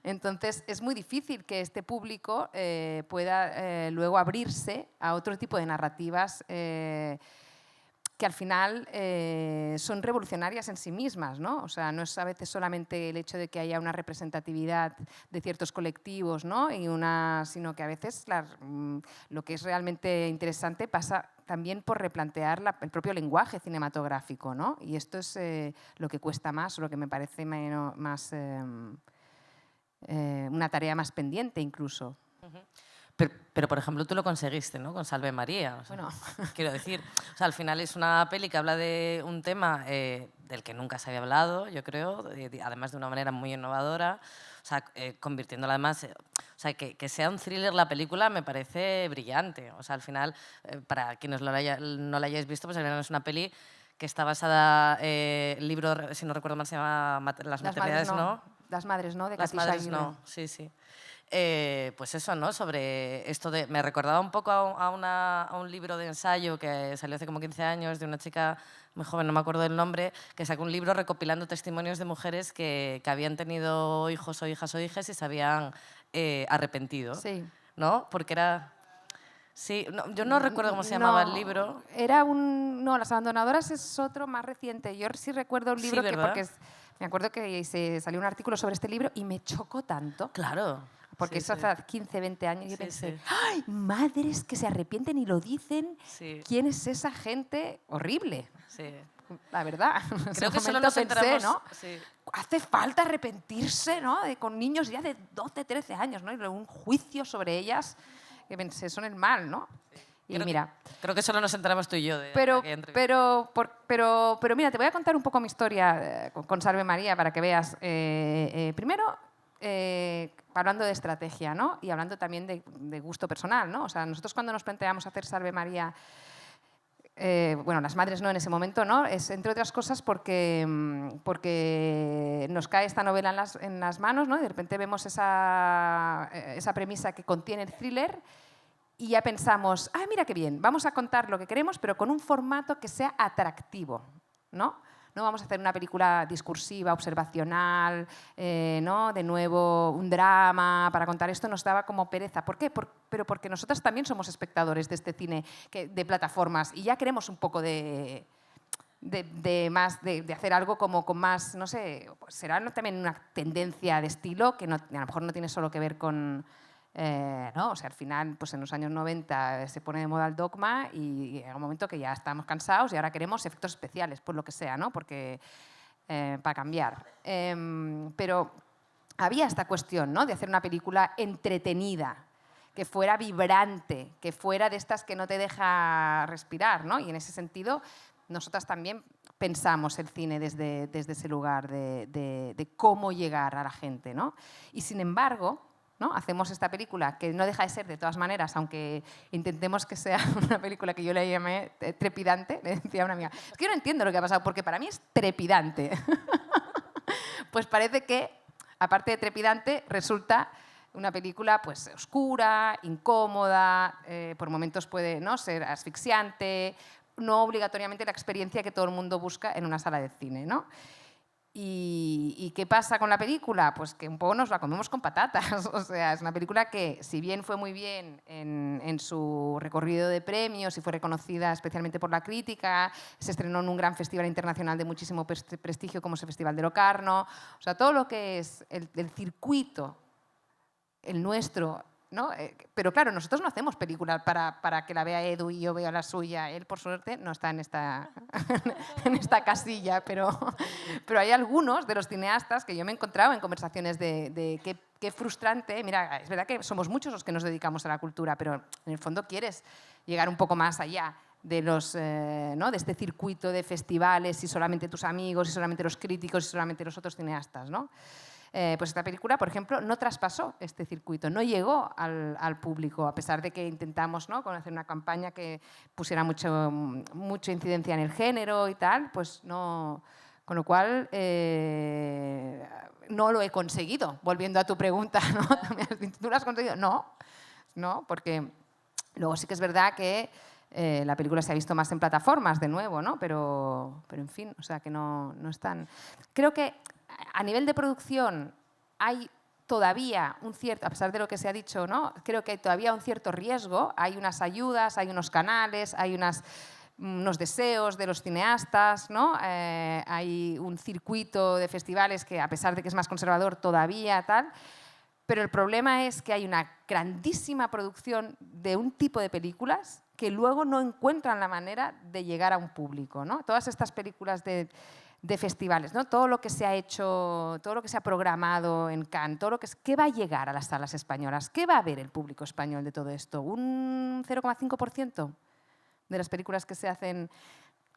Entonces, es muy difícil que este público pueda luego abrirse a otro tipo de narrativas que al final son revolucionarias en sí mismas, ¿no? O sea, no es a veces solamente el hecho de que haya una representatividad de ciertos colectivos, ¿no? Sino que a veces lo que es realmente interesante pasa también por replantear el propio lenguaje cinematográfico, ¿no? Y esto es lo que cuesta más, o lo que me parece más... una tarea más pendiente incluso. Pero, por ejemplo, tú lo conseguiste, ¿no? Con Salve María. O sea, bueno. Quiero decir, o sea, al final es una peli que habla de un tema del que nunca se había hablado, yo creo, además de una manera muy innovadora, o sea, convirtiéndola además... o sea, que sea un thriller la película me parece brillante. O sea, al final, para quienes no la hayáis visto, pues al final es una peli que está basada, el libro, si no recuerdo mal, se llama Las maternidades, ¿no? Las madres, ¿no? De Las Katy madres, Saguier. no, sí, sí. Pues eso, ¿no? Sobre esto de... Me recordaba un poco a un libro de ensayo que salió hace como 15 años de una chica muy joven, no me acuerdo del nombre, que sacó un libro recopilando testimonios de mujeres que habían tenido hijos o hijas o hijas y se habían arrepentido, Sí. ¿no? Porque era... Sí, yo no recuerdo cómo se llamaba el libro. No, Las abandonadoras es otro más reciente. Yo sí recuerdo un libro Sí, porque me acuerdo que se salió un artículo sobre este libro y me chocó tanto. Claro. Porque sí, eso hace 15, 20 años y yo Sí, pensé, sí. ¡ay, madres que se arrepienten y lo dicen! Sí. ¿Quién es esa gente? Horrible. Sí. La verdad. Creo que solo momento nos pensé, enteramos... ¿no? Sí. Hace falta arrepentirse, ¿no? Con niños ya de 12, 13 años, ¿no? Y luego un juicio sobre ellas que pensé, son el mal, ¿no? Y mira, creo que solo nos enteramos tú y yo de pero aquella entrevista. mira, te voy a contar un poco mi historia con Salve María para que veas. Primero, hablando de estrategia, ¿no? Y hablando también de gusto personal, ¿no? O sea, nosotros cuando nos planteamos hacer Salve María, bueno, las madres no en ese momento, ¿no? Es entre otras cosas porque nos cae esta novela en las manos, ¿no? Y de repente vemos esa premisa que contiene el thriller y ya pensamos, ah, mira qué bien, vamos a contar lo que queremos, pero con un formato que sea atractivo, ¿no? No vamos a hacer una película discursiva, observacional, ¿no? De nuevo un drama para contar esto, nos daba como pereza. ¿Por qué? Pero porque nosotras también somos espectadores de este cine de plataformas y ya queremos un poco de hacer algo como con más, no sé, será también una tendencia de estilo que a lo mejor no tiene solo que ver con... ¿no? O sea, al final, pues en los años 90 se pone de moda el dogma y llega un momento que ya estamos cansados y ahora queremos efectos especiales, por lo que sea, ¿no? Porque, para cambiar. Pero había esta cuestión, ¿no? De hacer una película entretenida, que fuera vibrante, que fuera de estas que no te deja respirar, ¿no? Y en ese sentido, nosotras también pensamos el cine desde ese lugar de cómo llegar a la gente, ¿no? Y sin embargo, ¿no? Hacemos esta película que no deja de ser, de todas maneras, aunque intentemos que sea una película que yo le llamé trepidante, le decía a una amiga, es que yo no entiendo lo que ha pasado, porque para mí es trepidante. Pues parece que, aparte de trepidante, resulta una película pues, oscura, incómoda, por momentos puede, ¿no? ser asfixiante, no obligatoriamente la experiencia que todo el mundo busca en una sala de cine, ¿no? ¿Y qué pasa con la película? Pues que un poco nos la comemos con patatas. O sea, es una película que, si bien fue muy bien en su recorrido de premios y fue reconocida especialmente por la crítica, se estrenó en un gran festival internacional de muchísimo prestigio como es el Festival de Locarno. O sea, todo lo que es el circuito, el nuestro, ¿no? Pero claro, nosotros no hacemos películas para que la vea Edu y yo vea la suya. Él, por suerte, no está en esta casilla, pero hay algunos de los cineastas que yo me he encontrado en conversaciones de qué frustrante. Mira, es verdad que somos muchos los que nos dedicamos a la cultura, pero en el fondo quieres llegar un poco más allá de ¿no? de este circuito de festivales y solamente tus amigos, y solamente los críticos, y solamente los otros cineastas, ¿no? Pues esta película, por ejemplo, no traspasó este circuito, no llegó al público, a pesar de que intentamos, ¿no? hacer una campaña que pusiera mucha incidencia en el género y tal, pues no... Con lo cual, no lo he conseguido, volviendo a tu pregunta, ¿no? ¿Tú lo has conseguido? No, porque luego sí que es verdad que la película se ha visto más en plataformas, de nuevo, ¿no? Pero en fin, o sea, que no están... Creo que a nivel de producción hay todavía un cierto, a pesar de lo que se ha dicho, ¿no? Creo que hay todavía un cierto riesgo, hay unas ayudas, hay unos canales, hay unos deseos de los cineastas, ¿no? Hay un circuito de festivales que, a pesar de que es más conservador, todavía tal, pero el problema es que hay una grandísima producción de un tipo de películas que luego no encuentran la manera de llegar a un público, ¿no? Todas estas películas de festivales, ¿no? Todo lo que se ha hecho, todo lo que se ha programado en Cannes, ¿qué va a llegar a las salas españolas? ¿Qué va a ver el público español de todo esto? ¿Un 0,5% de las películas que se hacen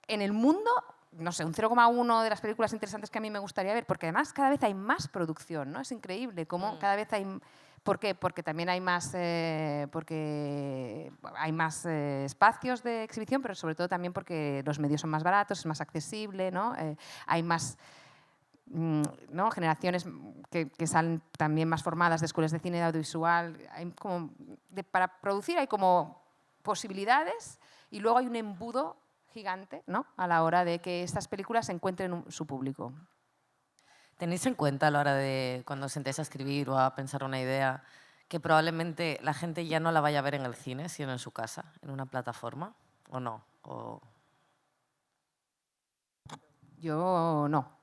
en el mundo? No sé, un 0,1% de las películas interesantes que a mí me gustaría ver, porque además cada vez hay más producción, ¿no? Es increíble cómo cada vez hay... ¿Por qué? Porque también hay más, espacios de exhibición, pero sobre todo también porque los medios son más baratos, es más accesible, ¿no? Hay más ¿no? generaciones que salen también más formadas de escuelas de cine y de audiovisual. Para producir hay como posibilidades y luego hay un embudo gigante, ¿no? a la hora de que estas películas encuentren su público. ¿Tenéis en cuenta a la hora de cuando os sentéis a escribir o a pensar una idea que probablemente la gente ya no la vaya a ver en el cine, sino en su casa, en una plataforma? ¿O no? Yo no.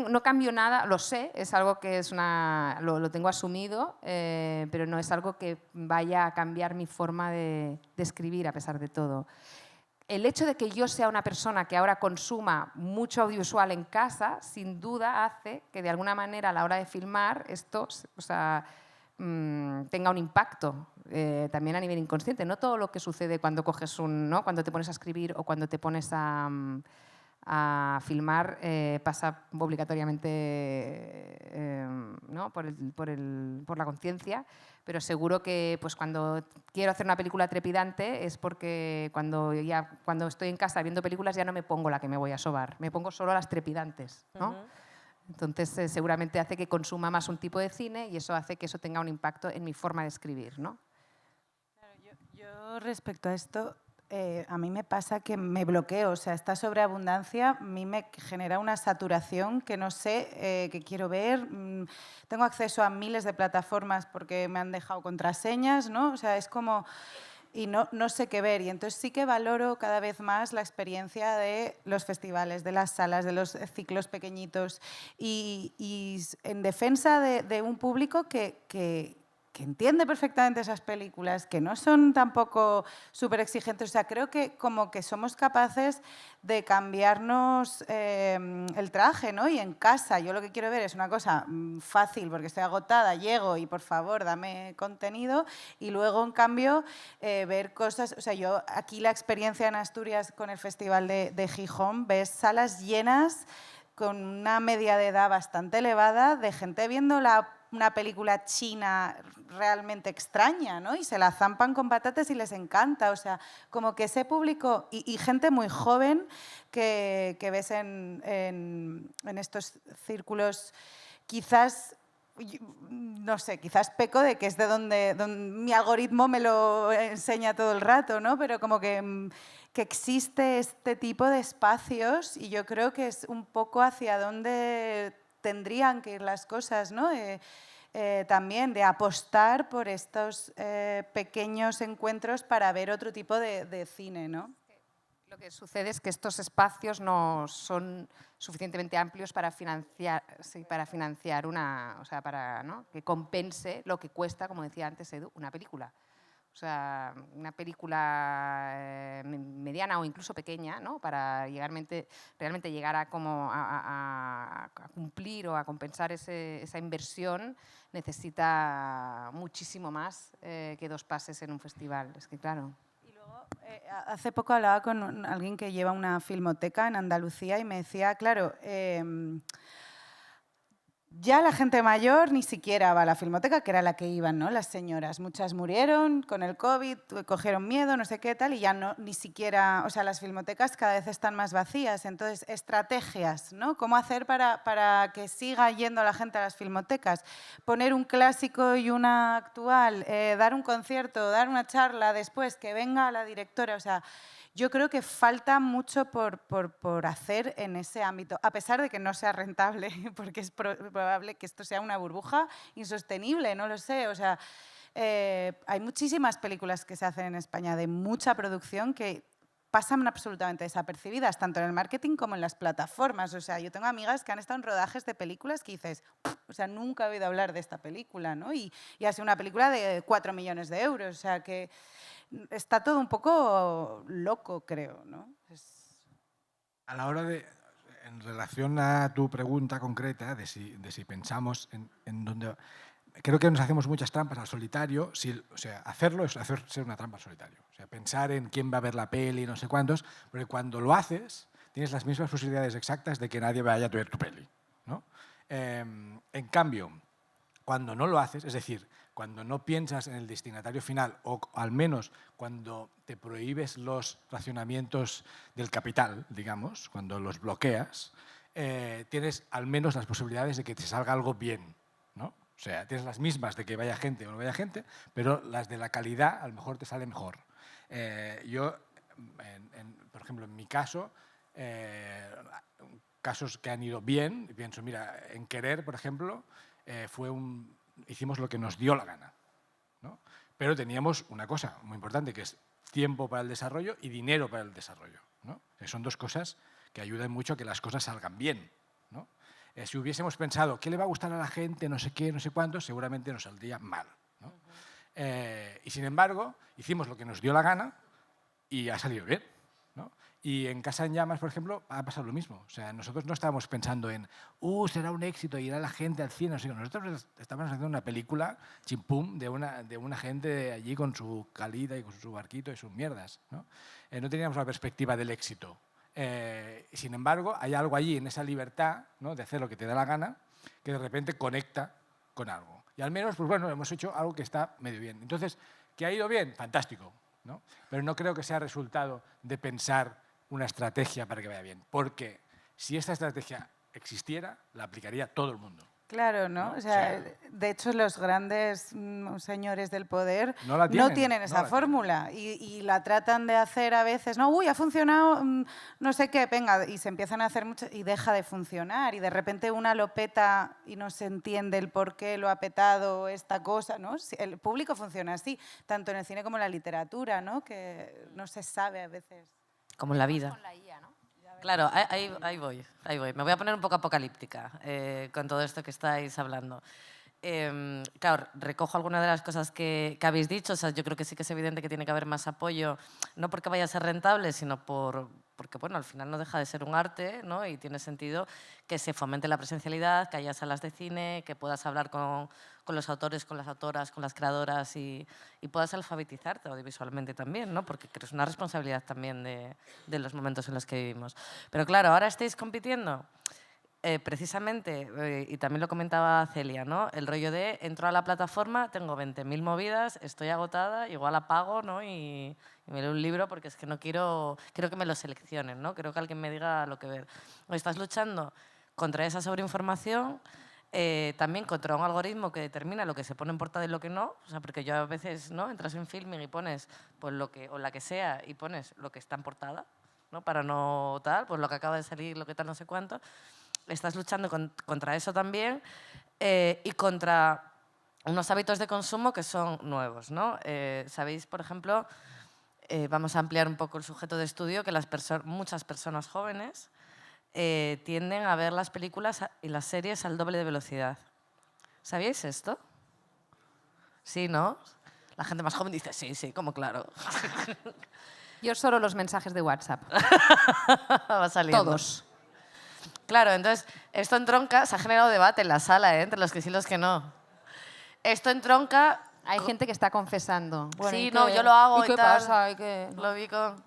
No cambio nada, lo sé, es algo que lo tengo asumido, pero no es algo que vaya a cambiar mi forma de escribir a pesar de todo. el hecho de que yo sea una persona que ahora consuma mucho audiovisual en casa, sin duda hace que de alguna manera a la hora de filmar esto, o sea, tenga un impacto también a nivel inconsciente. No todo lo que sucede cuando coges ¿no? Cuando te pones a escribir o cuando te pones a filmar pasa obligatoriamente ¿no? por la conciencia, pero seguro que pues, cuando quiero hacer una película trepidante es porque cuando estoy en casa viendo películas ya no me pongo la que me voy a sobar, me pongo solo las trepidantes, ¿no? Entonces seguramente hace que consuma más un tipo de cine y eso hace que eso tenga un impacto en mi forma de escribir, ¿no? Claro, yo respecto a esto, a mí me pasa que me bloqueo, o sea, esta sobreabundancia a mí me genera una saturación que no sé qué quiero ver. Tengo acceso a miles de plataformas porque me han dejado contraseñas, ¿no? O sea, es como... Y no sé qué ver. Y entonces sí que valoro cada vez más la experiencia de los festivales, de las salas, de los ciclos pequeñitos. Y en defensa de un público que entiende perfectamente esas películas, que no son tampoco súper exigentes. O sea, creo que como que somos capaces de cambiarnos el traje, ¿no? Y en casa, yo lo que quiero ver es una cosa fácil, porque estoy agotada, llego y por favor, dame contenido. Y luego, en cambio, ver cosas... O sea, yo aquí la experiencia en Asturias con el Festival de Gijón, ves salas llenas con una media de edad bastante elevada de gente viendo una película china realmente extraña, ¿no? Y se la zampan con patatas y les encanta. O sea, como que ese público y gente muy joven que ves en estos círculos, quizás, no sé, quizás peco de que es de donde mi algoritmo me lo enseña todo el rato, ¿no? Pero como que existe este tipo de espacios y yo creo que es un poco hacia donde tendrían que ir las cosas, ¿no? También de apostar por estos pequeños encuentros para ver otro tipo de cine, ¿no? Lo que sucede es que estos espacios no son suficientemente amplios para financiar, una, o sea, para ¿no? que compense lo que cuesta, como decía antes Edu, una película. O sea, una película mediana o incluso pequeña, ¿no? Para realmente llegar a cumplir o a compensar esa inversión, necesita muchísimo más que 2 pases en un festival. Es que, claro. Y luego, hace poco hablaba con alguien que lleva una filmoteca en Andalucía y me decía, claro, ya la gente mayor ni siquiera va a la filmoteca, que era la que iban, ¿no? Las señoras. Muchas murieron con el COVID, cogieron miedo, no sé qué tal, y ya no, ni siquiera... O sea, las filmotecas cada vez están más vacías. Entonces, estrategias, ¿no? ¿Cómo hacer para que siga yendo la gente a las filmotecas? Poner un clásico y una actual, dar un concierto, dar una charla después, que venga la directora, o sea... Yo creo que falta mucho por hacer en ese ámbito, a pesar de que no sea rentable, porque es probable que esto sea una burbuja insostenible, no lo sé. O sea, hay muchísimas películas que se hacen en España de mucha producción que pasan absolutamente desapercibidas, tanto en el marketing como en las plataformas. O sea, yo tengo amigas que han estado en rodajes de películas que dices, o sea, nunca he oído hablar de esta película, ¿no? Y ha sido una película de 4 millones de euros, o sea, que... Está todo un poco loco, creo, ¿no? A la hora de, en relación a tu pregunta concreta de si pensamos en dónde... Creo que nos hacemos muchas trampas al solitario. O sea, hacerlo es ser una trampa al solitario. O sea, pensar en quién va a ver la peli, no sé cuántos, porque cuando lo haces tienes las mismas posibilidades exactas de que nadie vaya a ver tu peli, ¿no? En cambio, cuando no lo haces, es decir, cuando no piensas en el destinatario final o al menos cuando te prohíbes los racionamientos del capital, digamos, cuando los bloqueas, tienes al menos las posibilidades de que te salga algo bien, ¿no? O sea, tienes las mismas de que vaya gente o no vaya gente, pero las de la calidad a lo mejor te sale mejor. Yo, por ejemplo, en mi caso, casos que han ido bien, pienso, mira, en Querer, por ejemplo, hicimos lo que nos dio la gana, ¿no? Pero teníamos una cosa muy importante, que es tiempo para el desarrollo y dinero para el desarrollo, ¿no? Son 2 cosas que ayudan mucho a que las cosas salgan bien, ¿no? Si hubiésemos pensado, ¿qué le va a gustar a la gente? No sé qué, no sé cuánto, seguramente nos saldría mal, ¿no? Y sin embargo, hicimos lo que nos dio la gana y ha salido bien, ¿no? Y en Casa en Llamas, por ejemplo, ha pasado lo mismo. O sea, nosotros no estábamos pensando en, será un éxito, irá la gente al cine. Nosotros estábamos haciendo una película, chimpum, de una gente allí con su calida y con su barquito y sus mierdas, ¿no? No teníamos la perspectiva del éxito. Sin embargo, hay algo allí en esa libertad, ¿no?, de hacer lo que te da la gana, que de repente conecta con algo. Y al menos, pues bueno, hemos hecho algo que está medio bien. Entonces, ¿que ha ido bien? Fantástico, ¿no? Pero no creo que sea resultado de pensar una estrategia para que vaya bien, porque si esta estrategia existiera, la aplicaría todo el mundo. Claro, ¿no? O sea, de hecho, los grandes señores del poder no tienen esa fórmula y la tratan de hacer a veces, no, uy, ha funcionado, no sé qué, venga, y se empiezan a hacer mucho y deja de funcionar y de repente una lo peta y no se entiende el por qué lo ha petado esta cosa, ¿no? El público funciona así, tanto en el cine como en la literatura, ¿no? Que no se sabe a veces. Como en la vida. Claro, ahí voy. Me voy a poner un poco apocalíptica con todo esto que estáis hablando. Claro, recojo algunas de las cosas que habéis dicho. O sea, yo creo que sí que es evidente que tiene que haber más apoyo, no porque vaya a ser rentable, sino porque bueno, al final no deja de ser un arte, ¿no? Y tiene sentido que se fomente la presencialidad, que haya salas de cine, que puedas hablar con los autores, con las autoras, con las creadoras y puedas alfabetizarte audiovisualmente también, ¿no? Porque es una responsabilidad también de los momentos en los que vivimos. Pero claro, ahora estáis compitiendo precisamente, y también lo comentaba Celia, ¿no? El rollo de entro a la plataforma, tengo 20.000 movidas, estoy agotada, igual apago, ¿no? Y me leo un libro porque es que no quiero que me lo seleccionen, ¿no? Quiero que alguien me diga lo que ver. O estás luchando contra esa sobreinformación, también contra un algoritmo que determina lo que se pone en portada y lo que no, o sea, porque yo a veces, ¿no?, entras en Filming y pones pues o la que sea y pones lo que está en portada, ¿no?, para no tal, pues lo que acaba de salir, lo que tal, no sé cuánto. Estás luchando contra eso también y contra unos hábitos de consumo que son nuevos, ¿no? Sabéis, por ejemplo, vamos a ampliar un poco el sujeto de estudio, que muchas personas jóvenes tienden a ver las películas y las series al doble de velocidad. ¿Sabíais esto? Sí, ¿no? La gente más joven dice, sí, como claro. Yo solo los mensajes de WhatsApp. Va saliendo. Todos. Claro, entonces, esto entronca, se ha generado debate en la sala, entre los que sí y los que no. Esto entronca... Hay gente que está confesando. Bueno, sí, no, yo lo hago y qué tal. Pasa? Lo vi con...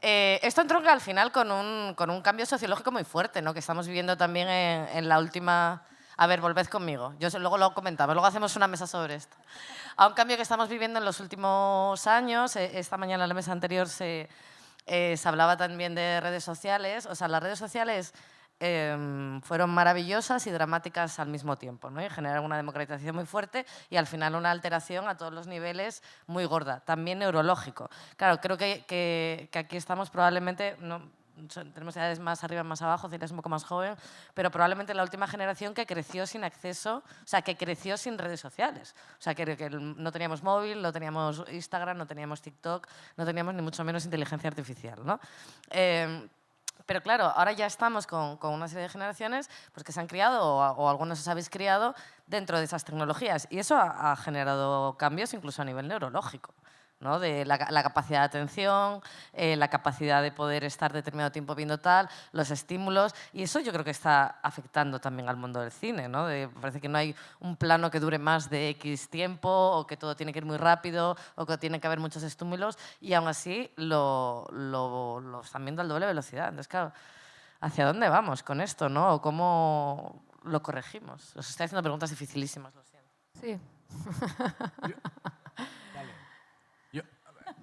esto entronca al final con un cambio sociológico muy fuerte, ¿no?, que estamos viviendo también en la última... A ver, volved conmigo. Yo luego lo comentamos, luego hacemos una mesa sobre esto. A un cambio que estamos viviendo en los últimos años. Esta mañana en la mesa anterior se hablaba también de redes sociales. O sea, las redes sociales fueron maravillosas y dramáticas al mismo tiempo, ¿no? Y generaron una democratización muy fuerte y al final una alteración a todos los niveles muy gorda, también neurológico. Claro, creo que aquí estamos probablemente... tenemos edades más arriba, más abajo, Celia es un poco más joven, pero probablemente la última generación que creció sin acceso, o sea, que creció sin redes sociales. O sea, que no teníamos móvil, no teníamos Instagram, no teníamos TikTok, no teníamos ni mucho menos inteligencia artificial, ¿no? Pero claro, ahora ya estamos con una serie de generaciones pues, que se han criado, o algunos os habéis criado, dentro de esas tecnologías. Y eso ha generado cambios incluso a nivel neurológico, ¿no? De la capacidad de atención, la capacidad de poder estar determinado tiempo viendo tal, los estímulos, y eso yo creo que está afectando también al mundo del cine, ¿no? Parece que no hay un plano que dure más de X tiempo, o que todo tiene que ir muy rápido, o que tiene que haber muchos estímulos, y aún así lo están viendo al doble velocidad. Entonces, claro, ¿hacia dónde vamos con esto, no? ¿O cómo lo corregimos? Os estoy haciendo preguntas dificilísimas, lo siento. Sí.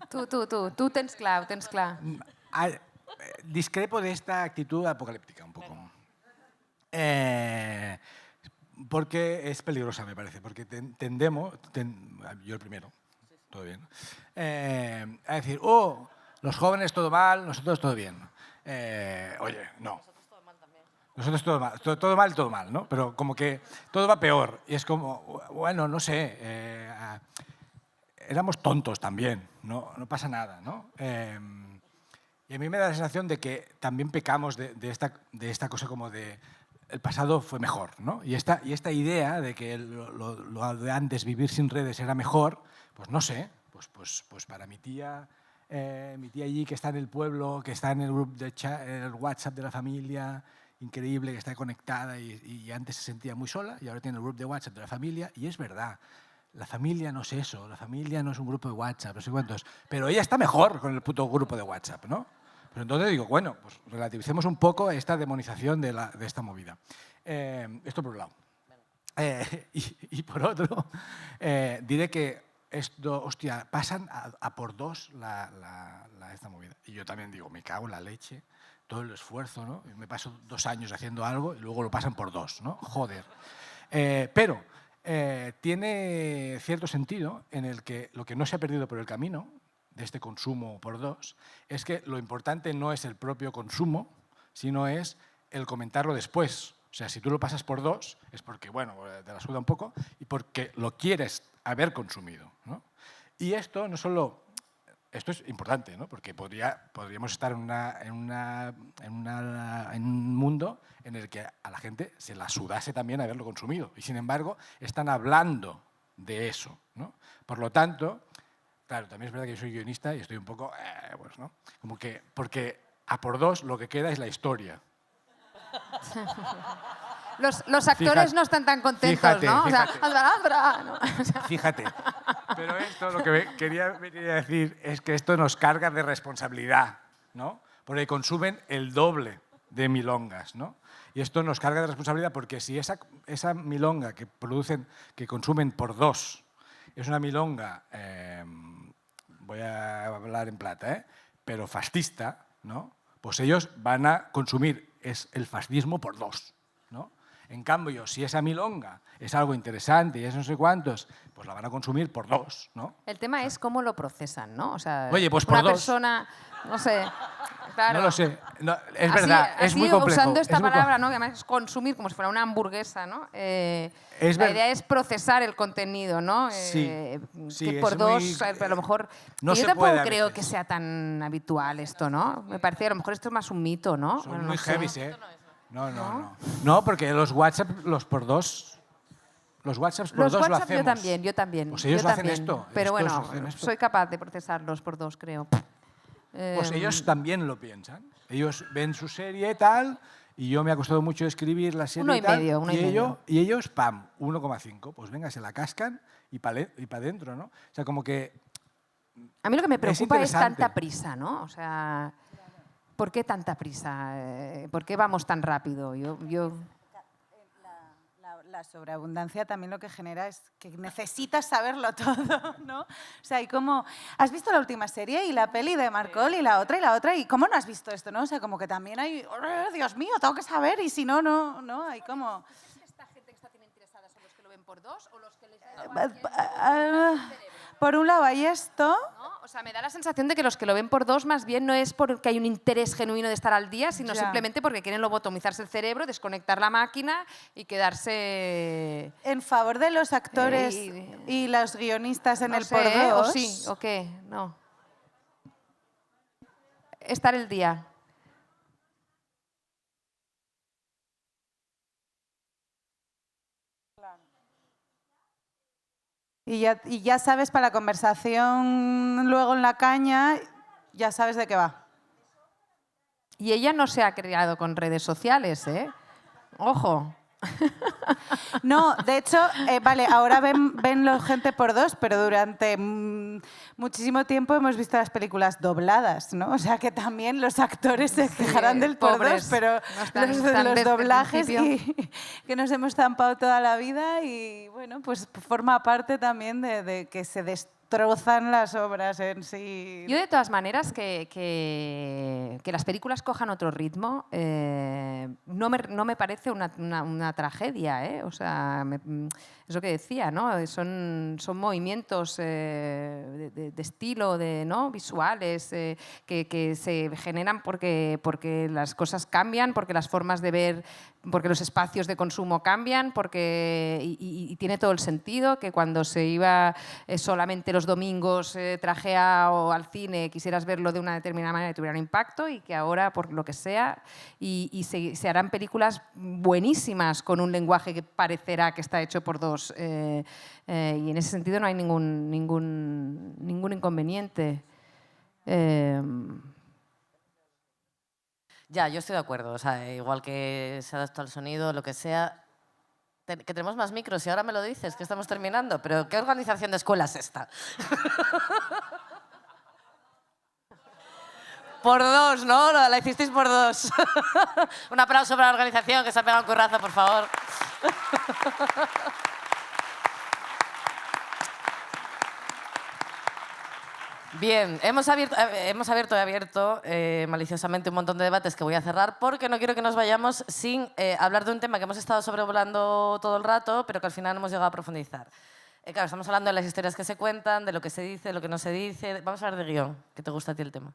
Tú tens clar, tens clar. Discrepo de esta actitud apocalíptica un poco. Porque es peligrosa, me parece, porque tendemos, yo el primero, todo bien, a decir, los jóvenes todo mal, nosotros todo bien. Oye, no. Nosotros todo mal, todo mal, ¿no? Pero como que todo va peor. Y es como, bueno, no sé, éramos tontos también, no pasa nada, ¿no? Y a mí me da la sensación de que también pecamos de esta cosa como de el pasado fue mejor, ¿no? Y esta idea de que lo de antes, vivir sin redes, era mejor, pues no sé, pues para mi tía mi tía allí que está en el pueblo, que está en el grupo de el WhatsApp de la familia, increíble, que está conectada y antes se sentía muy sola y ahora tiene el grupo de WhatsApp de la familia y es verdad. La familia no es eso, la familia no es un grupo de WhatsApp, no sé cuántos, pero ella está mejor con el puto grupo de WhatsApp, ¿no? Pero entonces digo, bueno, pues relativicemos un poco esta demonización de esta movida. Esto por un lado. Y por otro, diré que esto, hostia, pasan a por dos esta movida. Y yo también digo, me cago en la leche, todo el esfuerzo, ¿no? Me paso 2 años haciendo algo y luego lo pasan por 2, ¿no? Joder. Pero tiene cierto sentido en el que lo que no se ha perdido por el camino de este consumo por 2 es que lo importante no es el propio consumo, sino es el comentarlo después. O sea, si tú lo pasas por 2 es porque, bueno, te la suda un poco y porque lo quieres haber consumido, ¿no? Y esto no solo... Esto es importante, ¿no? Porque podríamos estar en un mundo en el que a la gente se la sudase también haberlo consumido. Y sin embargo, están hablando de eso, ¿no? Por lo tanto, claro, también es verdad que yo soy guionista y estoy un poco... pues, ¿no? Como que, porque a por 2 lo que queda es la historia. Los actores no están tan contentos, fíjate, ¿no? Fíjate. O sea, ¿no? Fíjate. Pero esto lo que quería decir es que esto nos carga de responsabilidad, ¿no? Porque consumen el doble de milongas, ¿no? Y esto nos carga de responsabilidad porque si esa milonga que producen, que consumen por 2, es una milonga, voy a hablar en plata, pero fascista, ¿no? Pues ellos van a consumir el fascismo por 2, ¿no? En cambio, si esa milonga es algo interesante y es no sé cuántos, pues la van a consumir por 2, ¿no? El tema es cómo lo procesan, ¿no? O sea, oye, pues por una 2. persona, no sé, claro. No lo sé, no, es Así, verdad, es muy complejo. Usando esta es muy palabra, ¿no? Que además es consumir como si fuera una hamburguesa, ¿no? Es la idea es procesar el contenido, ¿no? Sí, que por 2, a lo mejor... no yo se tampoco puede a creo veces. que sea tan habitual esto, ¿no? Me parece que a lo mejor esto es más un mito, ¿no? Son Bueno, muy no sé. heavy, ¿eh? No. No, porque los WhatsApp, los por 2... Los WhatsApps por 2 lo WhatsApp hacemos. yo también. Pues ellos yo hacen también. esto. Pero estos bueno, hacen esto. soy capaz de procesarlos por 2, creo. Pues ellos también lo piensan. Ellos ven su serie y tal, y yo me ha costado mucho escribir la serie 1,5, y tal. 1,5. Y ellos, pam, 1,5. Pues venga, se la cascan y para adentro, ¿no? O sea, como que... A mí lo que me preocupa es interesante. tanta prisa, ¿no? O sea, ¿por qué tanta prisa? ¿Por qué vamos tan rápido? La sobreabundancia también lo que genera es que necesitas saberlo todo, ¿no? O sea, y como... ¿Has visto la última serie y la peli de Marcol y la otra? ¿Y cómo no has visto esto, no? O sea, como que también hay... ¡Oh, Dios mío, tengo que saber! Y si no, no, hay como... ¿Esta gente que está tan interesada son los que lo ven por 2 o los que les Por un lado hay esto... ¿no? O sea, me da la sensación de que los que lo ven por 2 más bien no es porque hay un interés genuino de estar al día, sino Ya. simplemente porque quieren lobotomizarse el cerebro, desconectar la máquina y quedarse... En favor de los actores y- y los guionistas en no el sé, por dos. ¿o sí? ¿O qué? No. Estar el día. Y ya sabes, para la conversación luego en la caña, ya sabes de qué va. Y ella no se ha creado con redes sociales, ¿eh? Ojo. No, de hecho, vale, ahora ven la gente por 2, pero durante muchísimo tiempo hemos visto las películas dobladas, ¿no? O sea, que también los actores se quejarán del por 2, pobres. pero No están los desde el doblajes principio. y que nos hemos zampado toda la vida y, bueno, pues forma parte también de que se destrozan las obras en sí. Yo, de todas maneras, que las películas cojan otro ritmo no me parece una tragedia, ¿eh? O sea, es lo que decía, ¿no? Son movimientos de estilo, ¿no? Visuales, que se generan porque las cosas cambian, porque las formas de ver, porque los espacios de consumo cambian, y tiene todo el sentido que cuando se iba solamente los domingos trajeado al cine, quisieras verlo de una determinada manera y tuviera un impacto, y que ahora, por lo que sea, y se harán películas buenísimas con un lenguaje que parecerá que está hecho por 2. Y en ese sentido no hay ningún inconveniente. Ya, yo estoy de acuerdo. O sea, igual que se adapta al sonido, lo que sea. Que tenemos más micros y ahora me lo dices, que estamos terminando. Pero ¿qué organización de escuela es esta? Por dos, ¿no? La hicisteis por dos. Un aplauso para la organización que se ha pegado un currazo, por favor. Bien, hemos abierto maliciosamente un montón de debates que voy a cerrar porque no quiero que nos vayamos sin hablar de un tema que hemos estado sobrevolando todo el rato, pero que al final no hemos llegado a profundizar. Claro, estamos hablando de las historias que se cuentan, de lo que se dice, de lo que no se dice. Vamos a hablar de guión, que te gusta a ti el tema.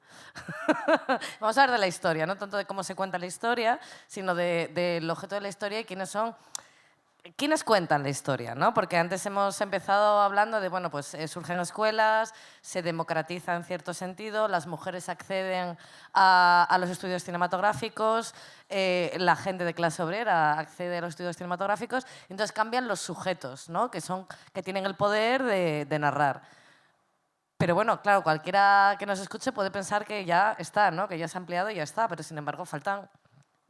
Vamos a hablar de la historia, no tanto de cómo se cuenta la historia, sino del objeto de la historia y quiénes cuentan la historia, ¿no? Porque antes hemos empezado hablando de, bueno, pues surgen escuelas, se democratiza en cierto sentido, las mujeres acceden a los estudios cinematográficos, la gente de clase obrera accede a los estudios cinematográficos, y entonces cambian los sujetos, ¿no? Que tienen el poder de narrar. Pero bueno, claro, cualquiera que nos escuche puede pensar que ya está, ¿no? Que ya se ha ampliado y ya está, pero sin embargo faltan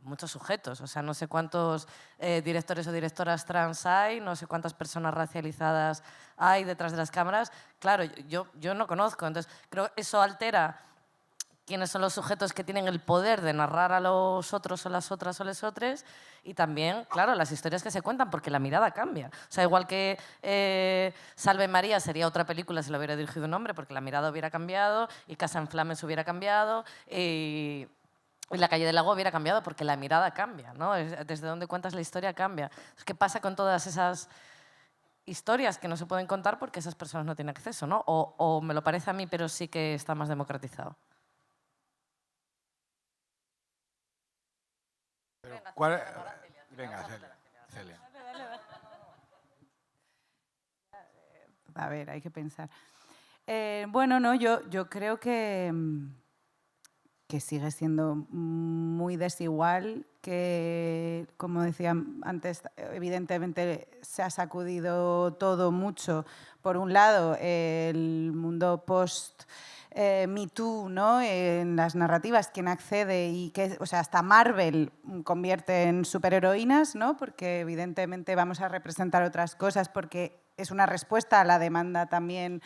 muchos sujetos. O sea, no sé cuántos directores o directoras trans hay, no sé cuántas personas racializadas hay detrás de las cámaras. Claro, yo no conozco, entonces creo que eso altera quiénes son los sujetos que tienen el poder de narrar a los otros o las otras o les otros, y también, claro, las historias que se cuentan, porque la mirada cambia. O sea, igual que Salve María sería otra película si lo hubiera dirigido un hombre, porque la mirada hubiera cambiado, y Casa en Flames hubiera cambiado, y La calle del lago hubiera cambiado, porque la mirada cambia, ¿no? Desde donde cuentas la historia cambia. ¿Qué pasa con todas esas historias que no se pueden contar porque esas personas no tienen acceso, ¿no? O me lo parece a mí, pero sí que está más democratizado. Pero, ¿cuál? Venga, Celia. A ver, hay que pensar. Bueno, no, yo creo que sigue siendo muy desigual, que, como decía antes, evidentemente se ha sacudido todo mucho. Por un lado, el mundo post Me Too, ¿no? En las narrativas, quien accede y que, o sea, hasta Marvel convierte en superheroínas, ¿no? Porque evidentemente vamos a representar otras cosas, porque es una respuesta a la demanda también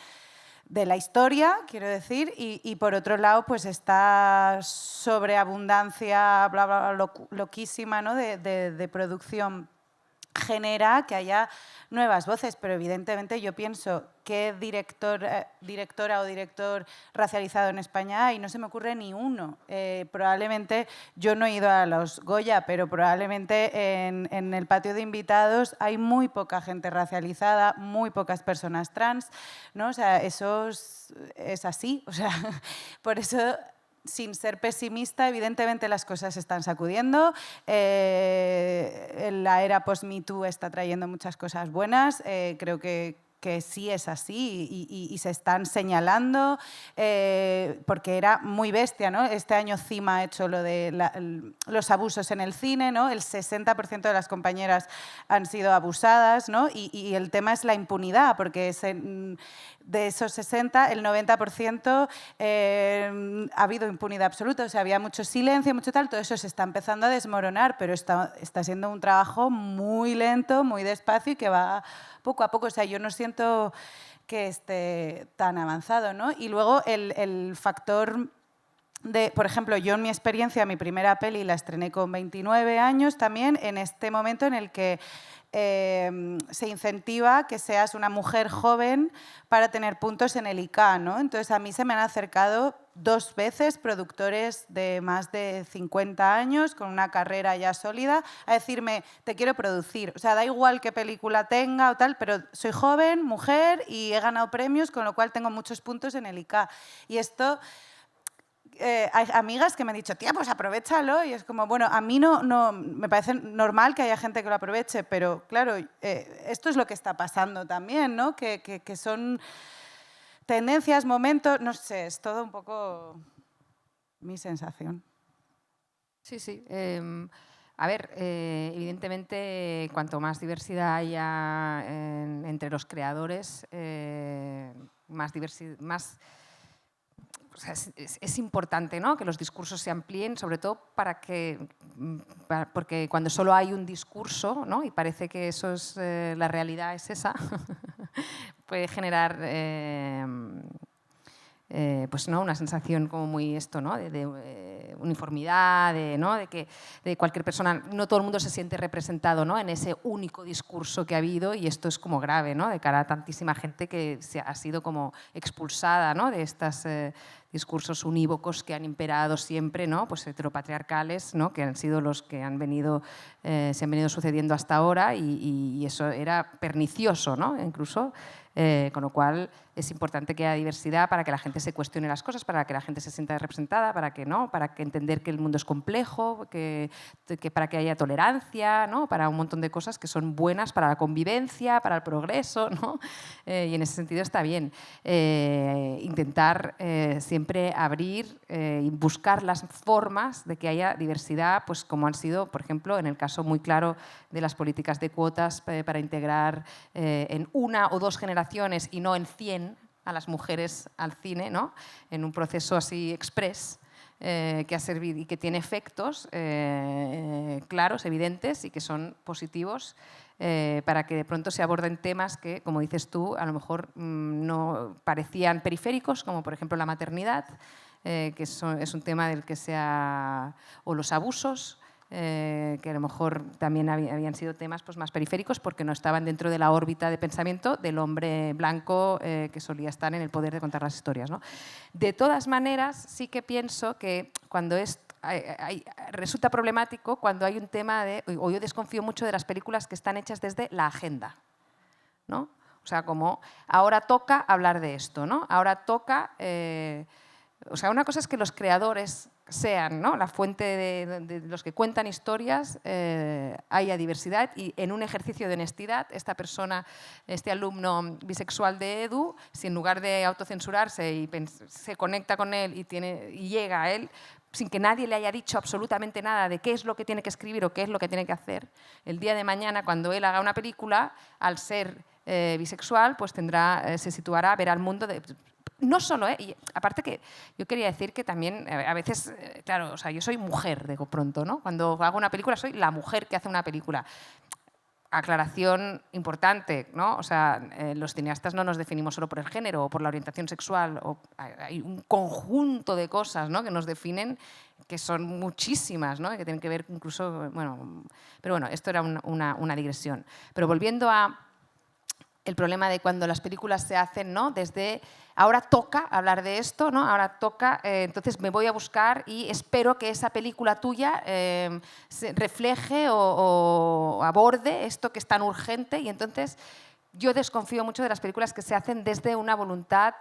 de la historia, quiero decir, y por otro lado, pues esta sobreabundancia bla, bla, bla, loquísima, ¿no? de producción genera que haya nuevas voces, pero evidentemente yo pienso qué directora o director racializado en España hay, no se me ocurre ni uno. Probablemente, yo no he ido a los Goya, pero probablemente en el patio de invitados hay muy poca gente racializada, muy pocas personas trans, ¿no? O sea, eso es así, o sea, por eso, sin ser pesimista, evidentemente las cosas se están sacudiendo. La era post-Me Too está trayendo muchas cosas buenas. Creo que sí es así y se están señalando porque era muy bestia, ¿no? Este año CIMA ha hecho lo de los abusos en el cine, ¿no? El 60% de las compañeras han sido abusadas, ¿no? Y el tema es la impunidad, porque de esos 60, el 90% ha habido impunidad absoluta, o sea, había mucho silencio, mucho tal, todo eso se está empezando a desmoronar, pero está siendo un trabajo muy lento, muy despacio y que va poco a poco. O sea, yo no siento que esté tan avanzado, ¿no? Y luego el factor de, por ejemplo, yo en mi experiencia, mi primera peli la estrené con 29 años también, en este momento en el que se incentiva que seas una mujer joven para tener puntos en el ICA, ¿no? Entonces, a mí se me han acercado 2 veces productores de más de 50 años, con una carrera ya sólida, a decirme, te quiero producir. O sea, da igual qué película tenga o tal, pero soy joven, mujer y he ganado premios, con lo cual tengo muchos puntos en el ICA. Y esto... hay amigas que me han dicho, tía, pues aprovéchalo. Y es como, bueno, a mí no me parece normal que haya gente que lo aproveche, pero claro, esto es lo que está pasando también, ¿no? Que son tendencias, momentos, no sé, es todo un poco mi sensación. Sí, sí. A ver, evidentemente, cuanto más diversidad haya entre los creadores, más o sea, es importante, ¿no?, que los discursos se amplíen, sobre todo porque cuando solo hay un discurso, ¿no?, y parece que eso es la realidad es esa, puede generar pues, ¿no?, una sensación como muy esto, ¿no?, de uniformidad, ¿no?, de que cualquier persona, no todo el mundo se siente representado, ¿no?, en ese único discurso que ha habido, y esto es como grave, ¿no?, de cara a tantísima gente que ha sido como expulsada, ¿no?, de estos discursos unívocos que han imperado siempre, ¿no?, pues heteropatriarcales, ¿no?, que han sido los que se han venido sucediendo hasta ahora, y eso era pernicioso, ¿no?, incluso. Con lo cual es importante que haya diversidad para que la gente se cuestione las cosas, para que la gente se sienta representada, para que entender que el mundo es complejo, para que haya tolerancia, ¿no?, para un montón de cosas que son buenas para la convivencia, para el progreso, ¿no? Y en ese sentido está bien intentar siempre abrir y buscar las formas de que haya diversidad, pues como han sido, por ejemplo, en el caso muy claro de las políticas de cuotas para integrar en 1 o 2 generaciones y no en 100 a las mujeres al cine, ¿no?, en un proceso así express que ha servido y que tiene efectos claros, evidentes y que son positivos para que de pronto se aborden temas que, como dices tú, a lo mejor no parecían periféricos, como por ejemplo la maternidad, que es un tema del que o los abusos, que a lo mejor también habían sido temas pues, más periféricos porque no estaban dentro de la órbita de pensamiento del hombre blanco que solía estar en el poder de contar las historias, ¿no? De todas maneras, sí que pienso que cuando resulta problemático cuando hay un tema o yo desconfío mucho de las películas que están hechas desde la agenda, ¿no? O sea, como ahora toca hablar de esto, ¿no? Ahora toca... o sea, una cosa es que los creadores sean, ¿no?, la fuente de los que cuentan historias, haya diversidad y en un ejercicio de honestidad, esta persona, este alumno bisexual de Edu, si en lugar de autocensurarse y se conecta con él y llega a él, sin que nadie le haya dicho absolutamente nada de qué es lo que tiene que escribir o qué es lo que tiene que hacer, el día de mañana, cuando él haga una película, al ser bisexual, pues se situará, verá el mundo no solo, y aparte que yo quería decir que también a veces, claro, o sea, yo soy mujer de pronto, ¿no? Cuando hago una película soy la mujer que hace una película. Aclaración importante, ¿no? O sea, los cineastas no nos definimos solo por el género o por la orientación sexual, hay un conjunto de cosas, ¿no?, que nos definen, que son muchísimas, ¿no?, que tienen que ver incluso, bueno, pero bueno, esto era una digresión. Pero volviendo a el problema de cuando las películas se hacen, ¿no?, desde ahora toca hablar de esto, ¿no?, ahora toca, entonces me voy a buscar y espero que esa película tuya refleje o aborde esto que es tan urgente, y entonces yo desconfío mucho de las películas que se hacen desde una voluntad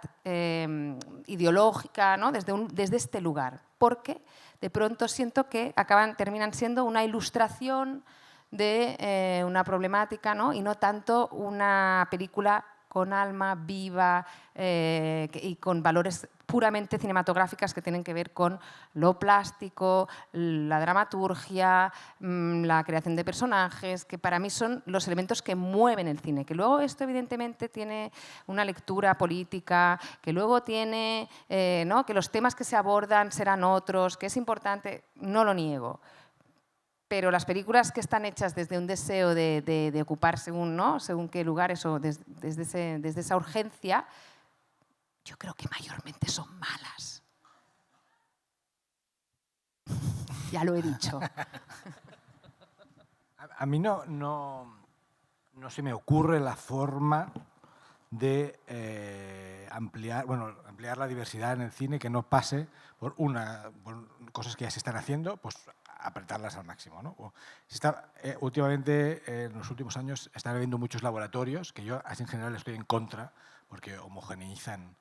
ideológica, ¿no?, desde este lugar, porque de pronto siento que terminan siendo una ilustración de una problemática, ¿no?, y no tanto una película con alma, viva y con valores puramente cinematográficas que tienen que ver con lo plástico, la dramaturgia, la creación de personajes, que para mí son los elementos que mueven el cine. Que luego esto evidentemente tiene una lectura política, que luego tiene, ¿no?, que los temas que se abordan serán otros, que es importante, no lo niego. Pero las películas que están hechas desde un deseo de ocupar según qué lugares o desde esa urgencia, yo creo que mayormente son malas. Ya lo he dicho. A mí no se me ocurre la forma de ampliar la diversidad en el cine que no pase por cosas que ya se están haciendo, pues apretarlas al máximo, ¿no? Últimamente, en los últimos años, están habiendo muchos laboratorios, que yo así en general estoy en contra, porque homogeneizan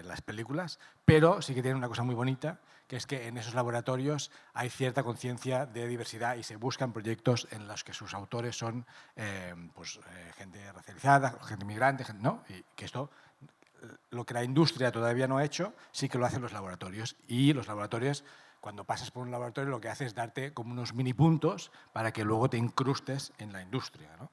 las películas, pero sí que tienen una cosa muy bonita, que es que en esos laboratorios hay cierta conciencia de diversidad y se buscan proyectos en los que sus autores son gente racializada, gente migrante, ¿no? Y que esto, lo que la industria todavía no ha hecho, sí que lo hacen los laboratorios. Y los laboratorios, cuando pasas por un laboratorio, lo que hace es darte como unos mini puntos para que luego te incrustes en la industria, ¿no?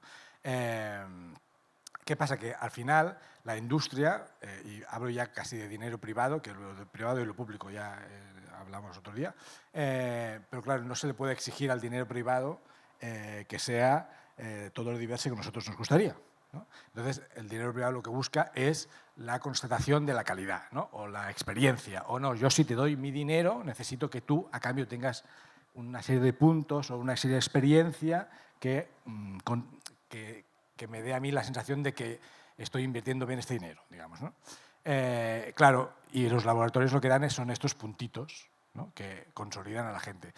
¿Qué pasa? Que al final la industria, y hablo ya casi de dinero privado, que lo privado y lo público ya hablamos otro día, pero claro, no se le puede exigir al dinero privado que sea todo lo diverso que a nosotros nos gustaría, ¿no? Entonces, el dinero privado lo que busca es la constatación de la calidad, ¿no? O la experiencia. O no, yo si te doy mi dinero, necesito que tú a cambio tengas una serie de puntos o una serie de experiencia que me dé a mí la sensación de que estoy invirtiendo bien este dinero, digamos, ¿no? Claro, y los laboratorios lo que dan son estos puntitos, ¿no? Que consolidan a la gente.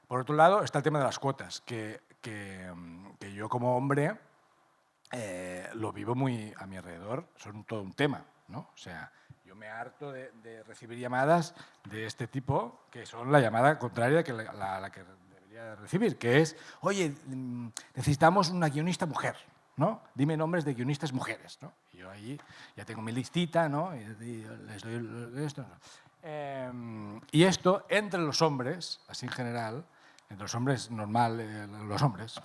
Por otro lado, está el tema de las cuotas, que yo como hombre lo vivo muy a mi alrededor, son todo un tema, ¿no? O sea, yo me harto de recibir llamadas de este tipo, que son la llamada contraria que la que debería recibir, que es, oye, necesitamos una guionista mujer, ¿no? Dime nombres de guionistas mujeres, ¿no? Y yo ahí ya tengo mi listita, ¿no? Y les doy esto, ¿no? Y esto, entre los hombres, así en general, entre los hombres normal, los hombres,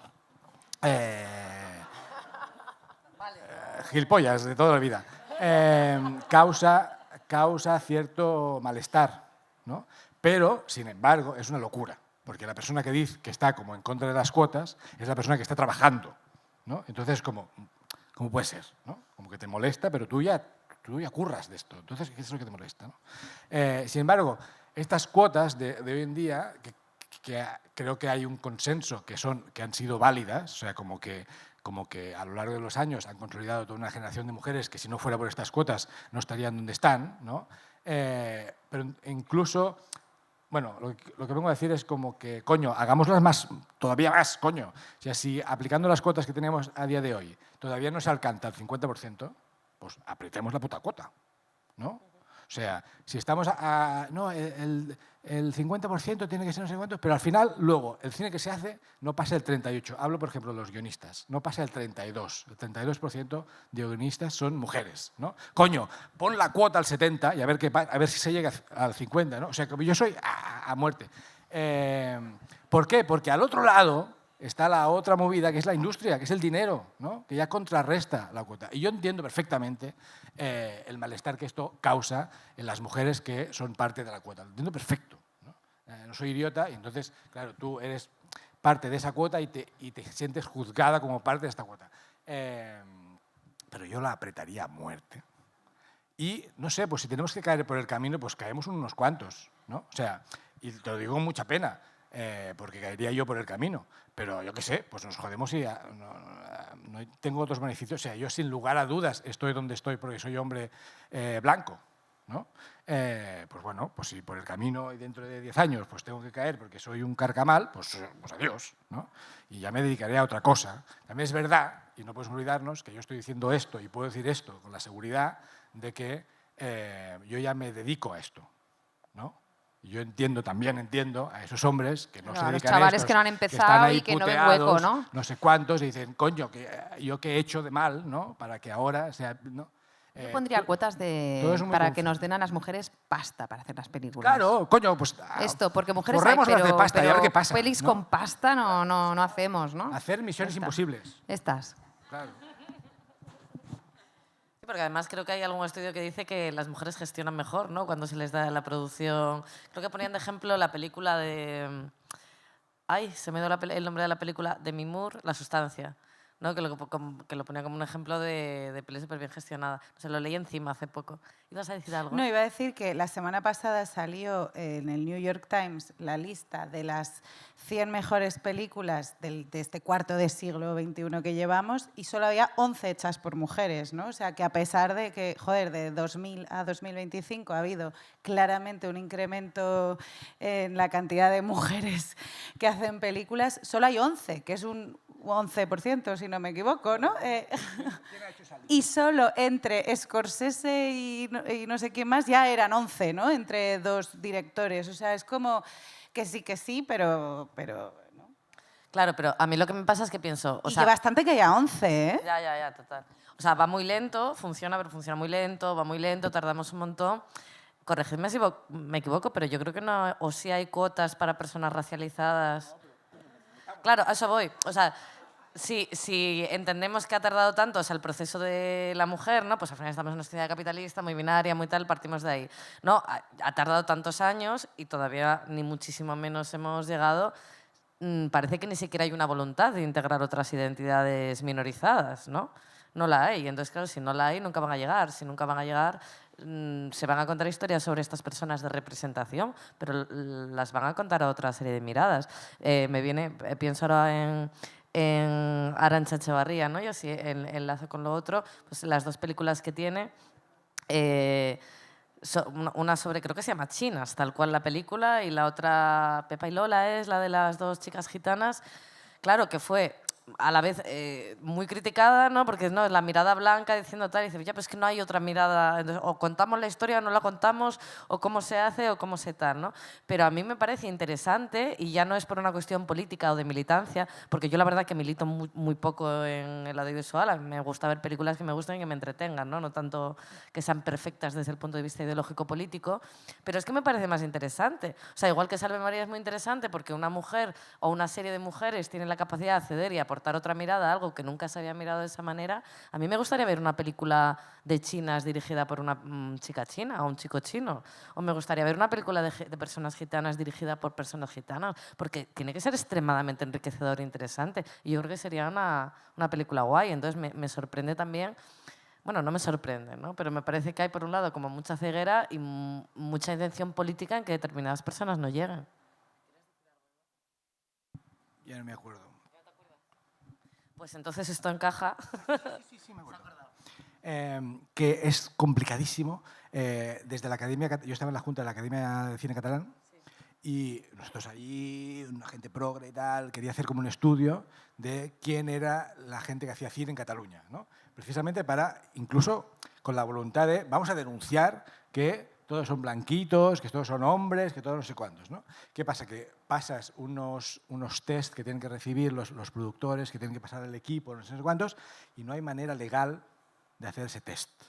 gilipollas de toda la vida, causa cierto malestar, ¿no? Pero, sin embargo, es una locura, porque la persona que dice que está como en contra de las cuotas es la persona que está trabajando, ¿no? Entonces, ¿cómo puede ser, ¿no? Como que te molesta, pero tú ya curras de esto. Entonces, ¿qué es lo que te molesta, ¿no? Sin embargo, estas cuotas de hoy en día, que creo que hay un consenso que han sido válidas, o sea, como que a lo largo de los años han consolidado toda una generación de mujeres que si no fuera por estas cuotas no estarían donde están, ¿no? Pero incluso, bueno, lo que vengo a decir es como que, coño, hagámoslas todavía más, coño. O sea, si aplicando las cuotas que tenemos a día de hoy todavía no se alcanza el 50%, pues apretemos la puta cuota, ¿no? O sea, si estamos no, el 50% tiene que ser no sé cuánto, pero al final, luego, el cine que se hace no pasa el 38%. Hablo, por ejemplo, de los guionistas. No pasa el 32%. El 32% de guionistas son mujeres, ¿no? Coño, pon la cuota al 70% y a ver si se llega al 50%, ¿no? O sea, como yo soy a muerte. ¿Por qué? Porque al otro lado está la otra movida, que es la industria, que es el dinero, ¿no? Que ya contrarresta la cuota. Y yo entiendo perfectamente el malestar que esto causa en las mujeres que son parte de la cuota. Lo entiendo perfecto, ¿no? No soy idiota y entonces, claro, tú eres parte de esa cuota y te sientes juzgada como parte de esta cuota. Pero yo la apretaría a muerte. Y, no sé, pues si tenemos que caer por el camino, pues caemos unos cuantos, ¿no? O sea, y te lo digo con mucha pena, porque caería yo por el camino. Pero yo qué sé, pues nos jodemos y no tengo otros beneficios. O sea, yo sin lugar a dudas estoy donde estoy porque soy hombre blanco, ¿no? Pues bueno, pues si por el camino y dentro de 10 años pues tengo que caer porque soy un carcamal, pues adiós, ¿no? Y ya me dedicaré a otra cosa. También es verdad, y no podemos olvidarnos, que yo estoy diciendo esto y puedo decir esto con la seguridad de que yo ya me dedico a esto, ¿no? Yo también entiendo a esos hombres que no se dedican a esto. Los chavales que no han empezado y que no ven hueco, ¿no? No sé cuántos, y dicen, coño, yo qué he hecho de mal, ¿no? Para que ahora sea... ¿no? Yo pondría cuotas para que nos den a las mujeres pasta para hacer las películas. Claro, coño, pues... Esto, porque mujeres hay, las de pasta y a ver qué pasa. Pelis, ¿no? Con pasta no hacemos, ¿no? Hacer misiones imposibles. Estas. Claro. Porque además creo que hay algún estudio que dice que las mujeres gestionan mejor, ¿no? Cuando se les da la producción. Creo que ponían de ejemplo la película de... Ay, se me dio el nombre de la película, de Demi Moore, La sustancia, ¿no? Que lo ponía como un ejemplo de peli súper bien gestionada. No sé, lo leí encima hace poco. ¿Ibas a decir algo? No, iba a decir que la semana pasada salió en el New York Times la lista de las 100 mejores películas de este cuarto de siglo XXI que llevamos y solo había 11 hechas por mujeres, ¿no? O sea, que a pesar de que, joder, de 2000 a 2025 ha habido claramente un incremento en la cantidad de mujeres que hacen películas, solo hay 11, que es un 11%, si no me equivoco, ¿no? Y solo entre Scorsese y no sé quién más ya eran 11, ¿no? Entre dos directores. O sea, es como que sí, pero ¿no? Claro, pero a mí lo que me pasa es que pienso... Y que bastante que haya 11, ¿eh? Ya, total. O sea, va muy lento, funciona, pero funciona muy lento, va muy lento, tardamos un montón. Corregidme si me equivoco, pero yo creo que no... O sí hay cuotas para personas racializadas. Claro, a eso voy. O sea, si entendemos que ha tardado tanto, o sea, el proceso de la mujer, ¿no? Pues al final estamos en una sociedad capitalista, muy binaria, muy tal, partimos de ahí. ¿No? Ha tardado tantos años y todavía ni muchísimo menos hemos llegado. Parece que ni siquiera hay una voluntad de integrar otras identidades minorizadas, ¿no? No la hay. Entonces, claro, si no la hay, nunca van a llegar. Si nunca van a llegar, se van a contar historias sobre estas personas de representación, pero las van a contar a otra serie de miradas. Pienso ahora en Arantxa Echevarría, ¿no? Yo sí enlazo con lo otro, pues las dos películas que tiene, una sobre, creo que se llama Chinas, tal cual la película, y la otra, Pepa y Lola, es la de las dos chicas gitanas, claro, que fue a la vez muy criticada, ¿no? Porque no es la mirada blanca diciendo tal, y dice, ya, pues es que no hay otra mirada, entonces, o contamos la historia o no la contamos, o cómo se hace o cómo se tal, ¿no? Pero a mí me parece interesante, y ya no es por una cuestión política o de militancia, porque yo la verdad que milito muy poco en el audiovisual, a mí me gusta ver películas que me gusten y que me entretengan, ¿no? No tanto que sean perfectas desde el punto de vista ideológico-político, pero es que me parece más interesante. O sea, igual que Salve María es muy interesante porque una mujer o una serie de mujeres tienen la capacidad de acceder y aportar otra mirada a algo que nunca se había mirado de esa manera. A mí me gustaría ver una película de chinas dirigida por una chica china o un chico chino. O me gustaría ver una película de personas gitanas dirigida por personas gitanas, porque tiene que ser extremadamente enriquecedor e interesante. Y yo creo que sería una película guay. Entonces me sorprende también. Bueno, no me sorprende, ¿no? Pero me parece que hay, por un lado, como mucha ceguera y mucha intención política en que determinadas personas no lleguen. Ya no me acuerdo. Pues entonces esto encaja. Sí, me acuerdo. Que es complicadísimo. Desde la Academia, yo estaba en la Junta de la Academia de Cine Catalán, y nosotros allí, una gente progre y tal, quería hacer como un estudio de quién era la gente que hacía cine en Cataluña, ¿no? Precisamente para, incluso con la voluntad de, vamos a denunciar que todos son blanquitos, que todos son hombres, que todos no sé cuántos, ¿no? ¿Qué pasa? Que pasas unos test que tienen que recibir los productores, que tienen que pasar el equipo, no sé cuántos, y no hay manera legal de hacer ese test,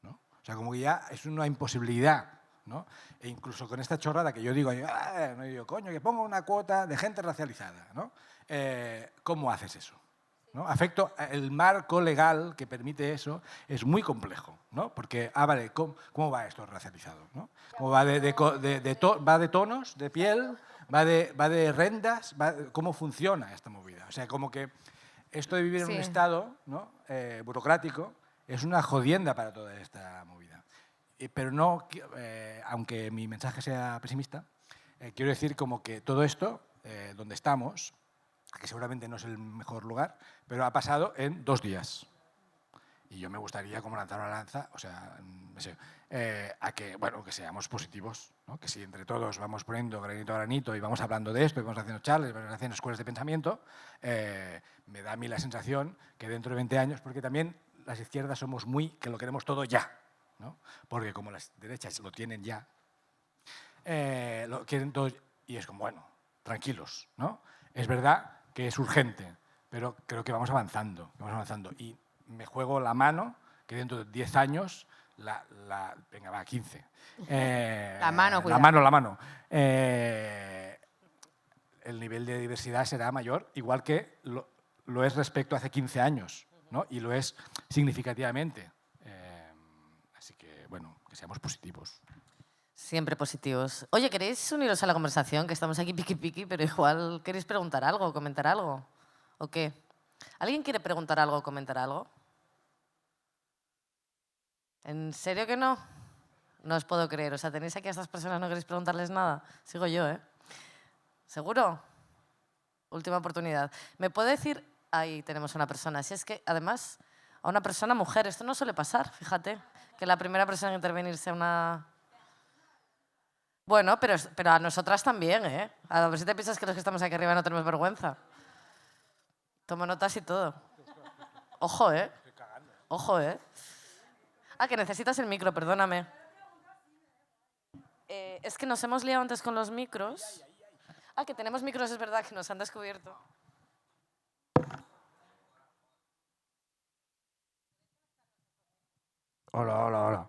¿no? O sea, como que ya es una imposibilidad, ¿no? E incluso con esta chorrada que yo digo, no digo, coño, que ponga una cuota de gente racializada, ¿no? ¿Cómo haces eso? ¿No? El marco legal que permite eso es muy complejo, ¿no? Porque, vale, ¿cómo va esto racializado? ¿No? ¿Cómo va va de tonos de piel? ¿Va de rendas? ¿Cómo funciona esta movida? O sea, como que esto de vivir en un estado, ¿no? Burocrático es una jodienda para toda esta movida. Pero no, aunque mi mensaje sea pesimista, quiero decir como que todo esto, donde estamos, que seguramente no es el mejor lugar, pero ha pasado en 2 días. Y yo me gustaría como lanzar una lanza, o sea, no sé, a que, bueno, que seamos positivos, ¿no? Que si entre todos vamos poniendo granito a granito y vamos hablando de esto y vamos haciendo charlas, vamos haciendo escuelas de pensamiento, me da a mí la sensación que dentro de 20 años, porque también las izquierdas somos que lo queremos todo ya, ¿no? Porque como las derechas lo tienen ya, lo quieren todo, y es como, bueno, tranquilos, ¿no? Es verdad que es urgente, pero creo que vamos avanzando. Y me juego la mano que dentro de 10 años, venga, va, 15. La mano, cuidado. La mano. El nivel de diversidad será mayor, igual que lo es respecto a hace 15 años, ¿no? Y lo es significativamente. Así que, bueno, que seamos positivos. Siempre positivos. Oye, ¿queréis uniros a la conversación? Que estamos aquí piqui, pero igual queréis preguntar algo, comentar algo. ¿O qué? ¿Alguien quiere preguntar algo o comentar algo? ¿En serio que no? No os puedo creer. O sea, ¿tenéis aquí a estas personas, no queréis preguntarles nada? Sigo yo, ¿eh? ¿Seguro? Última oportunidad. ¿Me puede decir? Ahí tenemos una persona. Si es que, además, a una persona mujer, esto no suele pasar, fíjate, que la primera persona en intervenir sea una... Bueno, pero a nosotras también, ¿eh? A ver si te piensas que los que estamos aquí arriba no tenemos vergüenza. Tomo notas y todo. Ojo, ¿eh? Ojo, ¿eh? Ah, que necesitas el micro, perdóname. Es que nos hemos liado antes con los micros. Ah, que tenemos micros, es verdad, que nos han descubierto. Hola.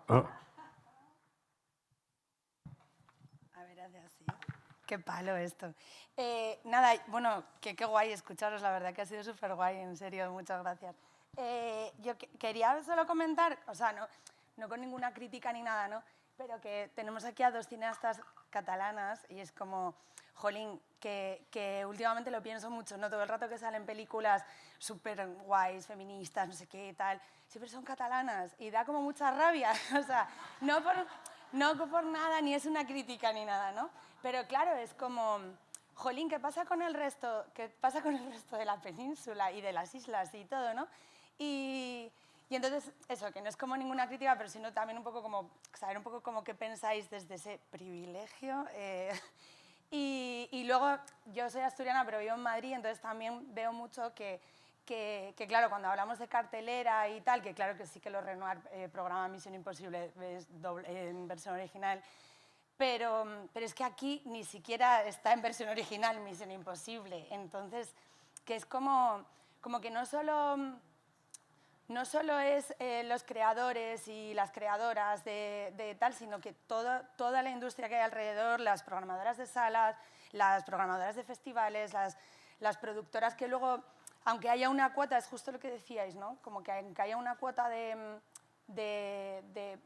Qué palo esto. Nada, bueno, qué guay escucharos, la verdad que ha sido súper guay, en serio, muchas gracias. Yo quería solo comentar, o sea, no con ninguna crítica ni nada, ¿no? Pero que tenemos aquí a dos cineastas catalanas y es como, jolín, que últimamente lo pienso mucho, ¿no? Todo el rato que salen películas súper guays, feministas, no sé qué y tal, siempre son catalanas y da como mucha rabia, o sea, no por nada, ni es una crítica ni nada, ¿no? Pero claro, es como, jolín, ¿qué pasa con el resto? ¿Qué pasa con el resto de la península y de las islas y todo, ¿no? Y entonces, eso, que no es como ninguna crítica, pero sino también un poco como, saber un poco como qué pensáis desde ese privilegio. Y luego, yo soy asturiana, pero vivo en Madrid, entonces también veo mucho que claro, cuando hablamos de cartelera y tal, que claro que sí que los Renoir programa Misión Imposible en versión original, pero es que aquí ni siquiera está en versión original Misión Imposible. Entonces, que es como que no solo es los creadores y las creadoras de tal, sino que toda la industria que hay alrededor, las programadoras de salas, las programadoras de festivales, las productoras que luego, aunque haya una cuota, es justo lo que decíais, ¿no? Como que aunque haya una cuota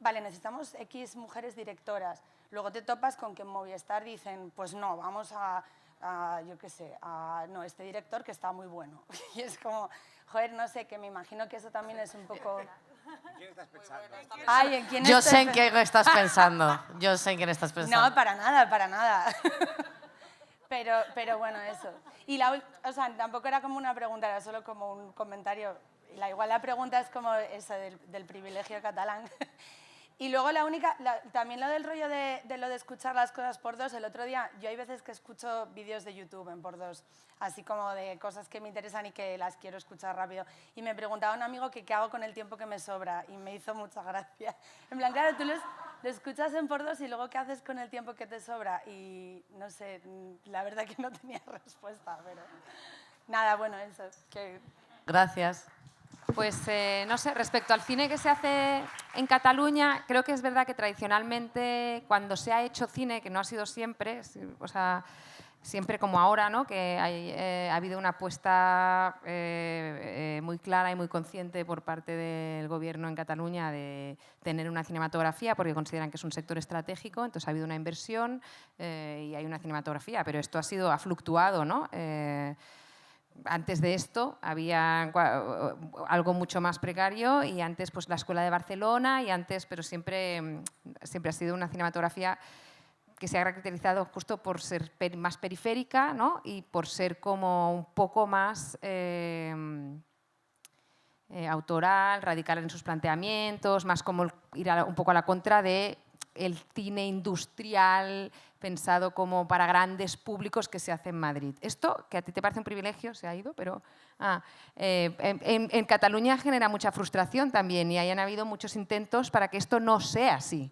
vale, necesitamos X mujeres directoras, luego te topas con que en Movistar dicen, pues no, vamos yo qué sé, no, este director que está muy bueno. Y es como, joder, no sé, que me imagino que eso también es un poco... ¿En quién estás pensando? Ay, ¿en quién Yo estoy sé en quién estás pensando. Yo sé en quién estás pensando. No, para nada, para nada. Pero bueno, eso. Y o sea, tampoco era como una pregunta, era solo como un comentario. Igual la pregunta es como esa del privilegio catalán. Y luego también lo del rollo de lo de escuchar las cosas por dos. El otro día, yo hay veces que escucho vídeos de YouTube en por dos, así como de cosas que me interesan y que las quiero escuchar rápido. Y me preguntaba un amigo que qué hago con el tiempo que me sobra y me hizo mucha gracia. En plan, claro, tú lo escuchas en por dos y luego qué haces con el tiempo que te sobra. Y no sé, la verdad que no tenía respuesta, pero nada, bueno, eso. Gracias. Pues no sé, respecto al cine que se hace en Cataluña, creo que es verdad que tradicionalmente cuando se ha hecho cine, que no ha sido siempre, o sea, siempre como ahora, ¿no? Que ha habido una apuesta muy clara y muy consciente por parte del gobierno en Cataluña de tener una cinematografía porque consideran que es un sector estratégico, entonces ha habido una inversión y hay una cinematografía, pero esto ha fluctuado, ¿no? Antes de esto había algo mucho más precario y antes pues la Escuela de Barcelona y antes, pero siempre ha sido una cinematografía que se ha caracterizado justo por ser más periférica, ¿no? Y por ser como un poco más autoral, radical en sus planteamientos, más como ir un poco a la contra de el cine industrial pensado como para grandes públicos que se hace en Madrid. Esto, que a ti te parece un privilegio, se ha ido, pero en Cataluña genera mucha frustración también y hayan habido muchos intentos para que esto no sea así,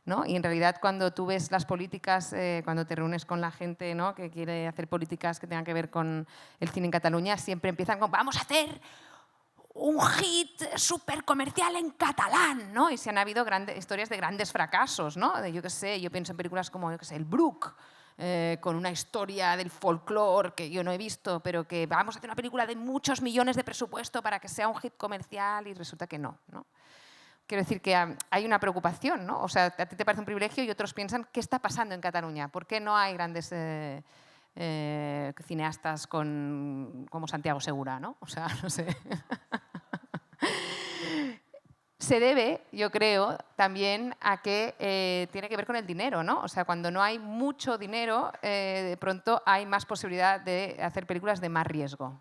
¿no? Y en realidad cuando tú ves las políticas, cuando te reúnes con la gente, ¿no? Que quiere hacer políticas que tengan que ver con el cine en Cataluña, siempre empiezan con vamos a hacer un hit súper comercial en catalán, ¿no? Y se han habido historias de grandes fracasos, ¿no? Yo qué sé, yo pienso en películas como, yo qué sé, El Bruc, con una historia del folclore que yo no he visto, pero que vamos a hacer una película de muchos millones de presupuesto para que sea un hit comercial y resulta que no, ¿no? Quiero decir que hay una preocupación, ¿no? O sea, a ti te parece un privilegio y otros piensan, ¿qué está pasando en Cataluña? ¿Por qué no hay grandes cineastas como Santiago Segura, ¿no? O sea, no sé. Se debe, yo creo, también a que tiene que ver con el dinero, ¿no? O sea, cuando no hay mucho dinero, de pronto hay más posibilidad de hacer películas de más riesgo.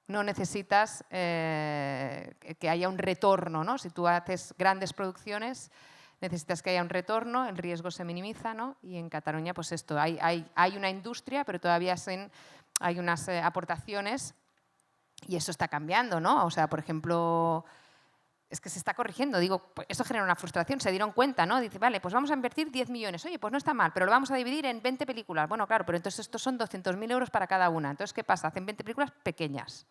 No necesitas que haya un retorno, ¿no? Si tú haces grandes producciones, necesitas que haya un retorno, el riesgo se minimiza, ¿no? Y en Cataluña, pues esto, hay una industria, pero todavía hay unas aportaciones y eso está cambiando, ¿no? O sea, por ejemplo, es que se está corrigiendo. Digo, pues esto genera una frustración, se dieron cuenta, ¿no? Dice, vale, pues vamos a invertir 10 millones. Oye, pues no está mal, pero lo vamos a dividir en 20 películas. Bueno, claro, pero entonces estos son 200.000 euros para cada una. Entonces, ¿qué pasa? Hacen 20 películas pequeñas.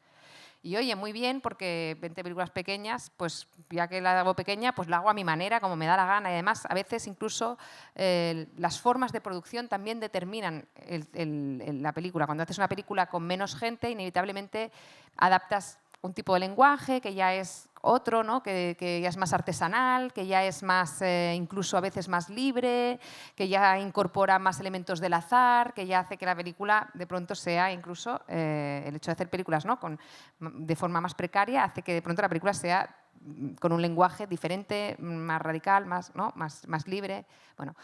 Y oye, muy bien, porque 20 películas pequeñas, pues ya que la hago pequeña, pues la hago a mi manera, como me da la gana. Y además, a veces incluso las formas de producción también determinan la película. Cuando haces una película con menos gente, inevitablemente adaptas un tipo de lenguaje que ya es otro, ¿no? que ya es más artesanal, que ya es más, incluso a veces más libre, que ya incorpora más elementos del azar, que ya hace que la película de pronto sea incluso, el hecho de hacer películas, ¿no? de forma más precaria, hace que de pronto la película sea con un lenguaje diferente, más radical, más libre. Bueno,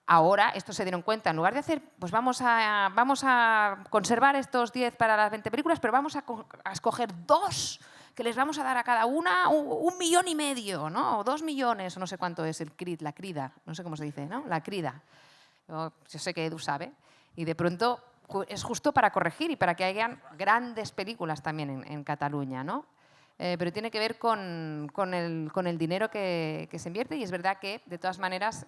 ahora esto se dieron cuenta, en lugar de hacer, pues vamos a conservar estos 10 para las 20 películas, pero vamos a escoger 2 que les vamos a dar a cada una 1,5 millones, ¿no? O 2 millones, o no sé cuánto es la crida, no sé cómo se dice, ¿no? La crida. Yo sé que Edu sabe. Y de pronto es justo para corregir y para que hayan grandes películas también en Cataluña, ¿no? Pero tiene que ver con el dinero que se invierte, y es verdad que, de todas maneras,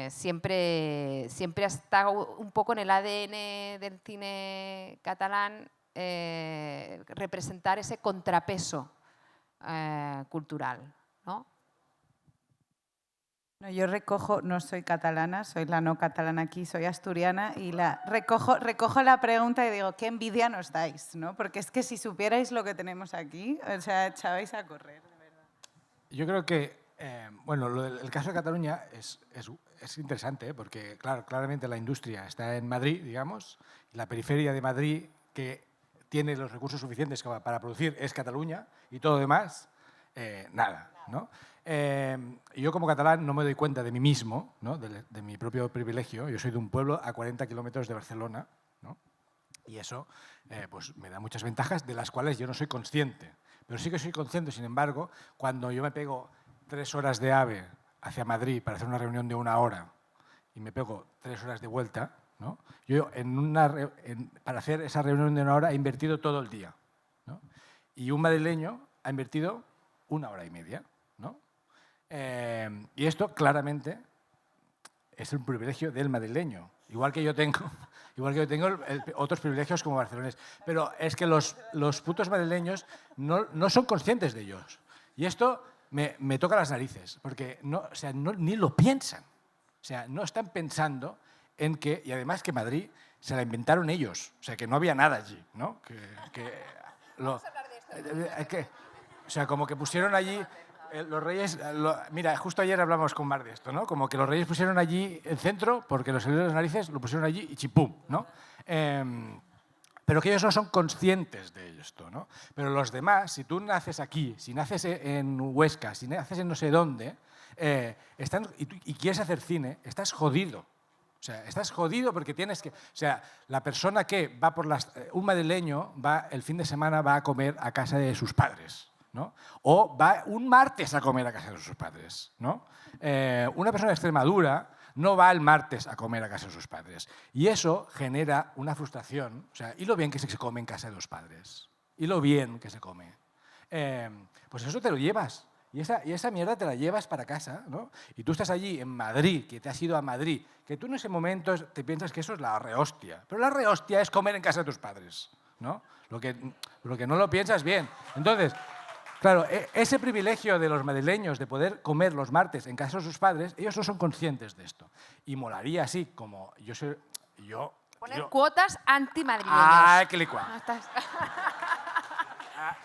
siempre ha estado un poco en el ADN del cine catalán representar ese contrapeso cultural, ¿no? No, yo recojo, no soy catalana, soy la no catalana aquí, soy asturiana, y recojo la pregunta y digo, qué envidia nos dais, ¿no? Porque es que si supierais lo que tenemos aquí, o sea, echabais a correr, de verdad. Yo creo que, bueno, el caso de Cataluña es interesante, porque, claro, claramente la industria está en Madrid, digamos, y la periferia de Madrid, que tiene los recursos suficientes para producir, es Cataluña, y todo lo demás, nada, ¿no? Yo como catalán no me doy cuenta de mí mismo, ¿no? de mi propio privilegio. Yo soy de un pueblo a 40 kilómetros de Barcelona, ¿no? Y eso pues me da muchas ventajas de las cuales yo no soy consciente. Pero sí que soy consciente, sin embargo, cuando yo me pego 3 horas de AVE hacia Madrid para hacer una reunión de 1 hora y me pego 3 horas de vuelta, ¿no? Yo para hacer esa reunión de 1 hora he invertido todo el día, ¿no? Y un madrileño ha invertido 1 hora y media, ¿no? Y esto claramente es un privilegio del madrileño, igual que yo tengo otros privilegios como barceloneses. Pero es que los putos madrileños no son conscientes de ellos. Y esto me toca las narices, porque ni lo piensan. O sea, no están pensando en que, y además que Madrid se la inventaron ellos, o sea, que no había nada allí, ¿no? O sea, como que pusieron allí los reyes... mira, justo ayer hablamos con Mar de esto, ¿no? Como que los reyes pusieron allí el centro, porque los salió de las narices, lo pusieron allí y chimpum, ¿no? Pero que ellos no son conscientes de esto, ¿no? Pero los demás, si tú naces aquí, si naces en Huesca, si naces en no sé dónde, y quieres hacer cine, estás jodido. O sea, estás jodido porque tienes que... O sea, la persona que va un madrileño el fin de semana va a comer a casa de sus padres, ¿no? O va un martes a comer a casa de sus padres, ¿no? Una persona de Extremadura no va el martes a comer a casa de sus padres. Y eso genera una frustración. O sea, y lo bien que se come en casa de los padres. Y lo bien que se come. Pues eso te lo llevas. Y esa mierda te la llevas para casa, ¿no? Y tú estás allí en Madrid, que te has ido a Madrid, que tú en ese momento te piensas que eso es la rehostia. Pero la rehostia es comer en casa de tus padres, ¿no? Lo que no lo piensas bien. Entonces, claro, ese privilegio de los madrileños de poder comer los martes en casa de sus padres, ellos no son conscientes de esto. Y molaría así, como Poner cuotas antimadrileños. ¡Ah, qué licua!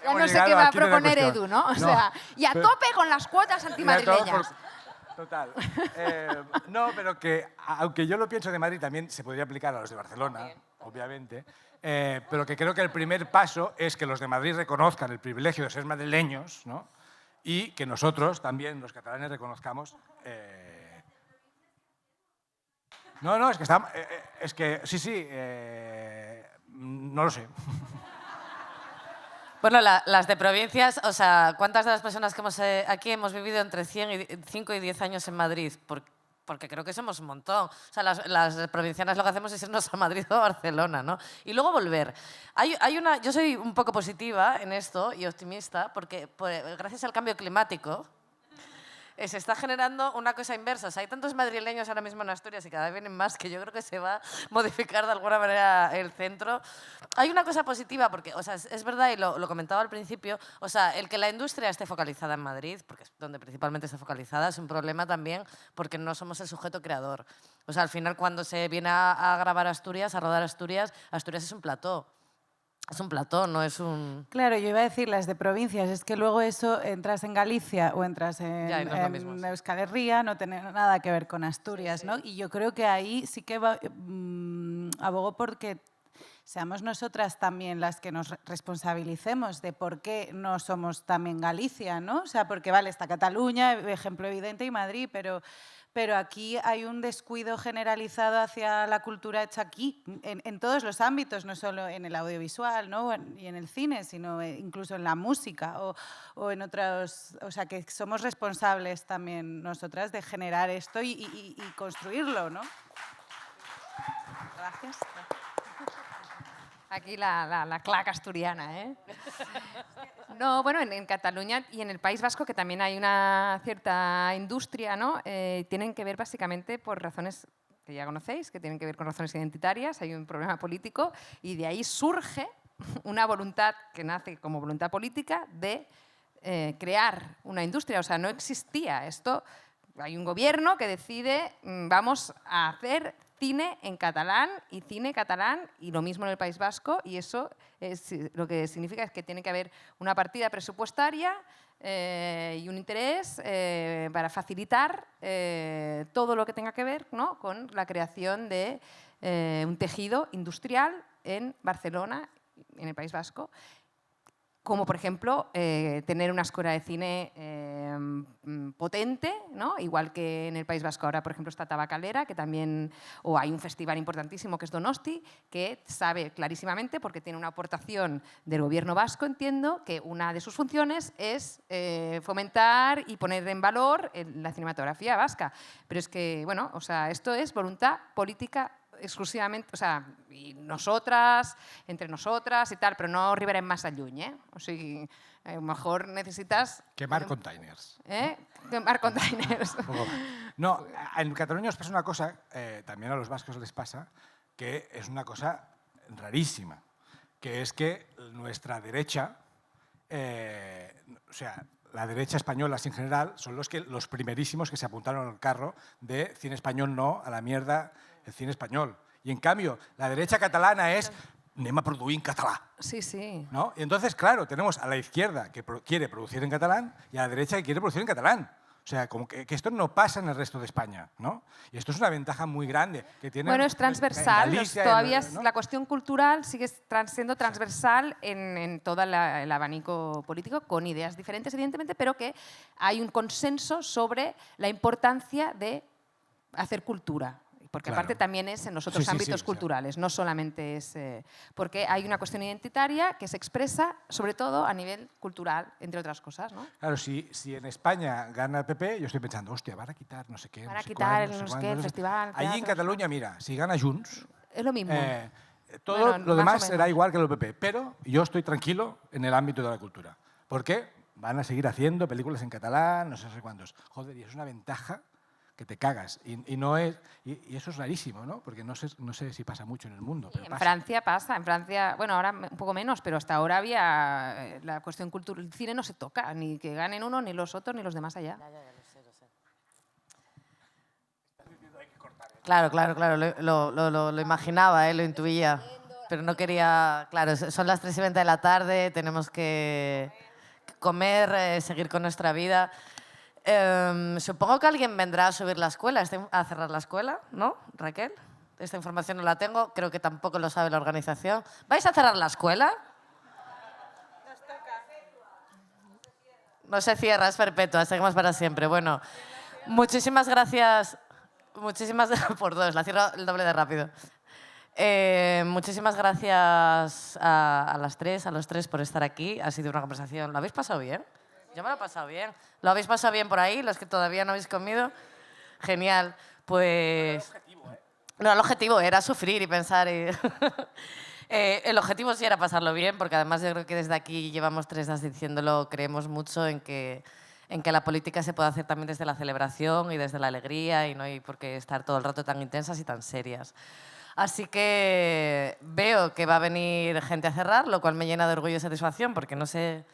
Ya no sé qué va a proponer Edu, ¿no? O sea, y a tope con las cuotas antimadrileñas. Total. No, pero que, aunque yo lo pienso de Madrid, también se podría aplicar a los de Barcelona, obviamente. Pero que creo que el primer paso es que los de Madrid reconozcan el privilegio de ser madrileños, ¿no? Y que nosotros también, los catalanes, reconozcamos... No, es que estamos... sí, no lo sé. Bueno, las de provincias, o sea, ¿cuántas de las personas que aquí hemos vivido entre 5 y 10 años en Madrid? Porque creo que somos un montón. O sea, las provincianas lo que hacemos es irnos a Madrid o a Barcelona, ¿no? Y luego volver. Yo soy un poco positiva en esto y optimista porque gracias al cambio climático se está generando una cosa inversa. O sea, hay tantos madrileños ahora mismo en Asturias y cada vez vienen más que yo creo que se va a modificar de alguna manera el centro. Hay una cosa positiva, porque o sea, es verdad, y lo comentaba al principio, o sea, el que la industria esté focalizada en Madrid, porque es donde principalmente está focalizada, es un problema también porque no somos el sujeto creador. O sea, al final cuando se viene a grabar Asturias, a rodar Asturias, Asturias es un plató. Es un plató, no es un... Claro, yo iba a decir las de provincias, es que luego eso, entras en Galicia o entras Ya, y no es lo mismo, en sí. Euskal Herria, no tiene nada que ver con Asturias, Sí, sí. ¿no? Y yo creo que ahí sí que abogo porque seamos nosotras también las que nos responsabilicemos de por qué no somos también Galicia, ¿no? O sea, porque vale, está Cataluña, ejemplo evidente, y Madrid, pero aquí hay un descuido generalizado hacia la cultura hecha aquí, en todos los ámbitos, no solo en el audiovisual, ¿no? Y en el cine, sino incluso en la música o en otros... O sea, que somos responsables también nosotras de generar esto y construirlo, ¿no? Gracias. Aquí la claca asturiana, ¿eh? No, bueno, en Cataluña y en el País Vasco, que también hay una cierta industria, ¿no? Tienen que ver básicamente por razones que ya conocéis, que tienen que ver con razones identitarias, hay un problema político y de ahí surge una voluntad que nace como voluntad política de crear una industria. O sea, no existía esto. Hay un gobierno que decide, vamos a hacer cine en catalán y cine catalán y lo mismo en el País Vasco, y eso es, lo que significa es que tiene que haber una partida presupuestaria y un interés para facilitar todo lo que tenga que ver, ¿no?, con la creación de un tejido industrial en Barcelona, en el País Vasco, como por ejemplo tener una escuela de cine potente, ¿no? Igual que en el País Vasco ahora, por ejemplo, está Tabacalera, que también, o hay un festival importantísimo que es Donosti, que sabe clarísimamente, porque tiene una aportación del gobierno vasco, entiendo, que una de sus funciones es fomentar y poner en valor la cinematografía vasca. Pero es que, bueno, o sea, esto es voluntad política exclusivamente, o sea, y nosotras, entre nosotras y tal, pero no arribarem massa lluny, ¿eh? O sigui, a lo mejor necesitas... Quemar containers. Quemar containers. No, en Cataluña os pasa una cosa, también a los vascos les pasa, que es una cosa rarísima, que es que nuestra derecha, o sea, la derecha española en general, son los primerísimos que se apuntaron al carro de cine español no, a la mierda, el cine español. Y en cambio, la derecha catalana es anem a produir en català. Sí, sí. ¿No? Y entonces, claro, tenemos a la izquierda que quiere producir en catalán y a la derecha que quiere producir en catalán. O sea, como que esto no pasa en el resto de España, ¿no? Y esto es una ventaja muy grande que tiene. Bueno, es transversal. Galicia, Todavía ¿no? la cuestión cultural sigue siendo transversal en todo el abanico político, con ideas diferentes, evidentemente, pero que hay un consenso sobre la importancia de hacer cultura. Porque Claro. aparte también es en los otros Sí, ámbitos culturales, no solamente es... porque hay una cuestión identitaria que se expresa sobre todo a nivel cultural, entre otras cosas, ¿no? Claro, si en España gana el PP, yo estoy pensando, hostia, van a quitar no sé qué. Van no a sé quitar cuándo, el no sé cuándo, qué, el sé. festival, Allí en teatros, Cataluña, mira, si gana Junts, Es lo mismo. todo Bueno, lo más demás o menos. será igual que el PP. Pero yo estoy tranquilo en el ámbito de la cultura. ¿Por qué? Van a seguir haciendo películas en catalán, no sé cuántos. Joder, y es una ventaja que te cagas. Y eso es rarísimo, ¿no? Porque no sé si pasa mucho en el mundo. Pero En pasa. Francia pasa, en Francia, bueno, ahora un poco menos, pero hasta ahora había la cuestión cultural. El cine no se toca, ni que ganen uno, ni los otros, ni los demás allá. Claro, lo imaginaba, lo intuía, pero no quería... Claro, son las 3:20 de la tarde, tenemos que comer, seguir con nuestra vida. Supongo que alguien vendrá a subir la escuela, a cerrar la escuela, ¿no, Raquel? Esta información no la tengo, creo que tampoco lo sabe la organización. ¿Vais a cerrar la escuela? No se cierra, es perpetua, seguimos para siempre. Bueno, muchísimas gracias. Por dos, la cierro el doble de rápido. Muchísimas gracias a las tres, a los tres por estar aquí. Ha sido una conversación. ¿Lo habéis pasado bien? Yo me lo he pasado bien. ¿Lo habéis pasado bien por ahí, los que todavía no habéis comido? Genial. Pues... No, el objetivo era sufrir y pensar. El objetivo sí era pasarlo bien, porque además yo creo que desde aquí llevamos 3 días diciéndolo, creemos mucho en que en que la política se puede hacer también desde la celebración y desde la alegría y no hay por qué estar todo el rato tan intensas y tan serias. Así que veo que va a venir gente a cerrar, lo cual me llena de orgullo y satisfacción porque no sabía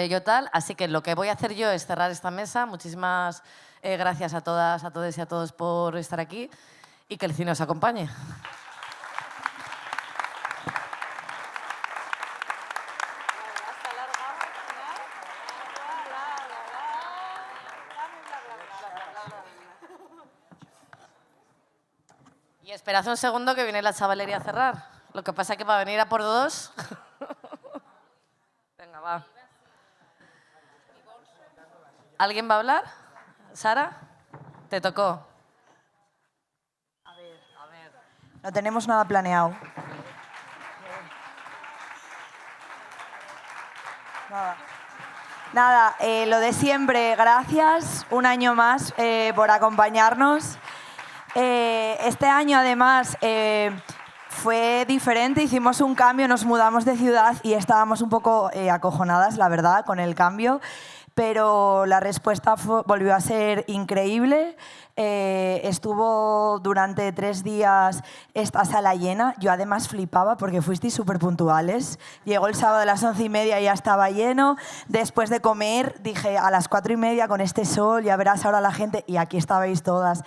yo tal. Así que lo que voy a hacer yo es cerrar esta mesa. Muchísimas gracias a todas, a todos y a todos por estar aquí y que el cine os acompañe. Y esperad un segundo que viene la chavalería a cerrar. Lo que pasa es que va a venir a por dos. Venga, va. ¿Alguien va a hablar? ¿Sara? ¿Te tocó? A ver. No tenemos nada planeado. Nada, lo de siempre, gracias un año más por acompañarnos. Este año además fue diferente, hicimos un cambio, nos mudamos de ciudad y estábamos un poco acojonadas, la verdad, con el cambio, pero la respuesta volvió a ser increíble. Estuvo durante 3 días esta sala llena. Yo además flipaba porque fuisteis súper puntuales. Llegó el sábado a las 11:30 y ya estaba lleno. Después de comer dije a las 4:30 con este sol, ya verás ahora la gente, y aquí estabais todas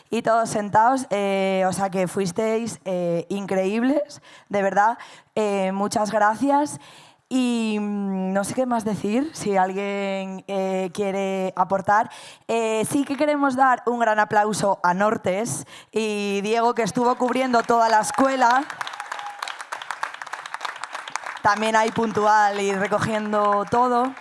y todos sentados, o sea que fuisteis increíbles, de verdad. Muchas gracias. Y no sé qué más decir, si alguien quiere aportar. Sí que queremos dar un gran aplauso a Nortes y Diego, que estuvo cubriendo toda la escuela. También ahí puntual y recogiendo todo.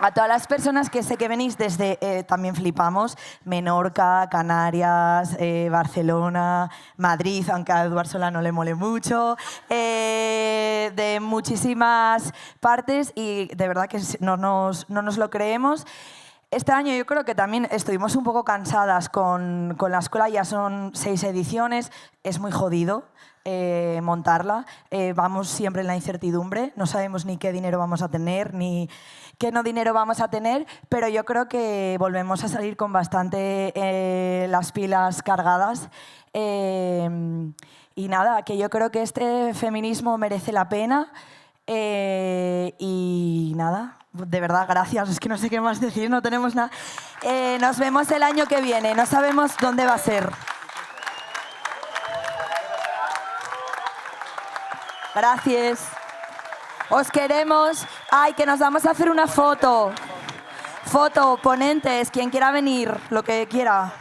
A todas las personas que sé que venís desde, también flipamos, Menorca, Canarias, Barcelona, Madrid, aunque a Eduard Solá no le mole mucho, de muchísimas partes y de verdad que no nos lo creemos. Este año yo creo que también estuvimos un poco cansadas con la escuela, ya son 6 ediciones, es muy jodido montarla, vamos siempre en la incertidumbre, no sabemos ni qué dinero vamos a tener, ni qué no dinero vamos a tener, pero yo creo que volvemos a salir con bastante las pilas cargadas. Y nada, que yo creo que este feminismo merece la pena y nada. De verdad, gracias. Es que no sé qué más decir, no tenemos nada. Nos vemos el año que viene, no sabemos dónde va a ser. Gracias. Os queremos. Ay, que nos vamos a hacer una foto. Foto, ponentes, quien quiera venir, lo que quiera.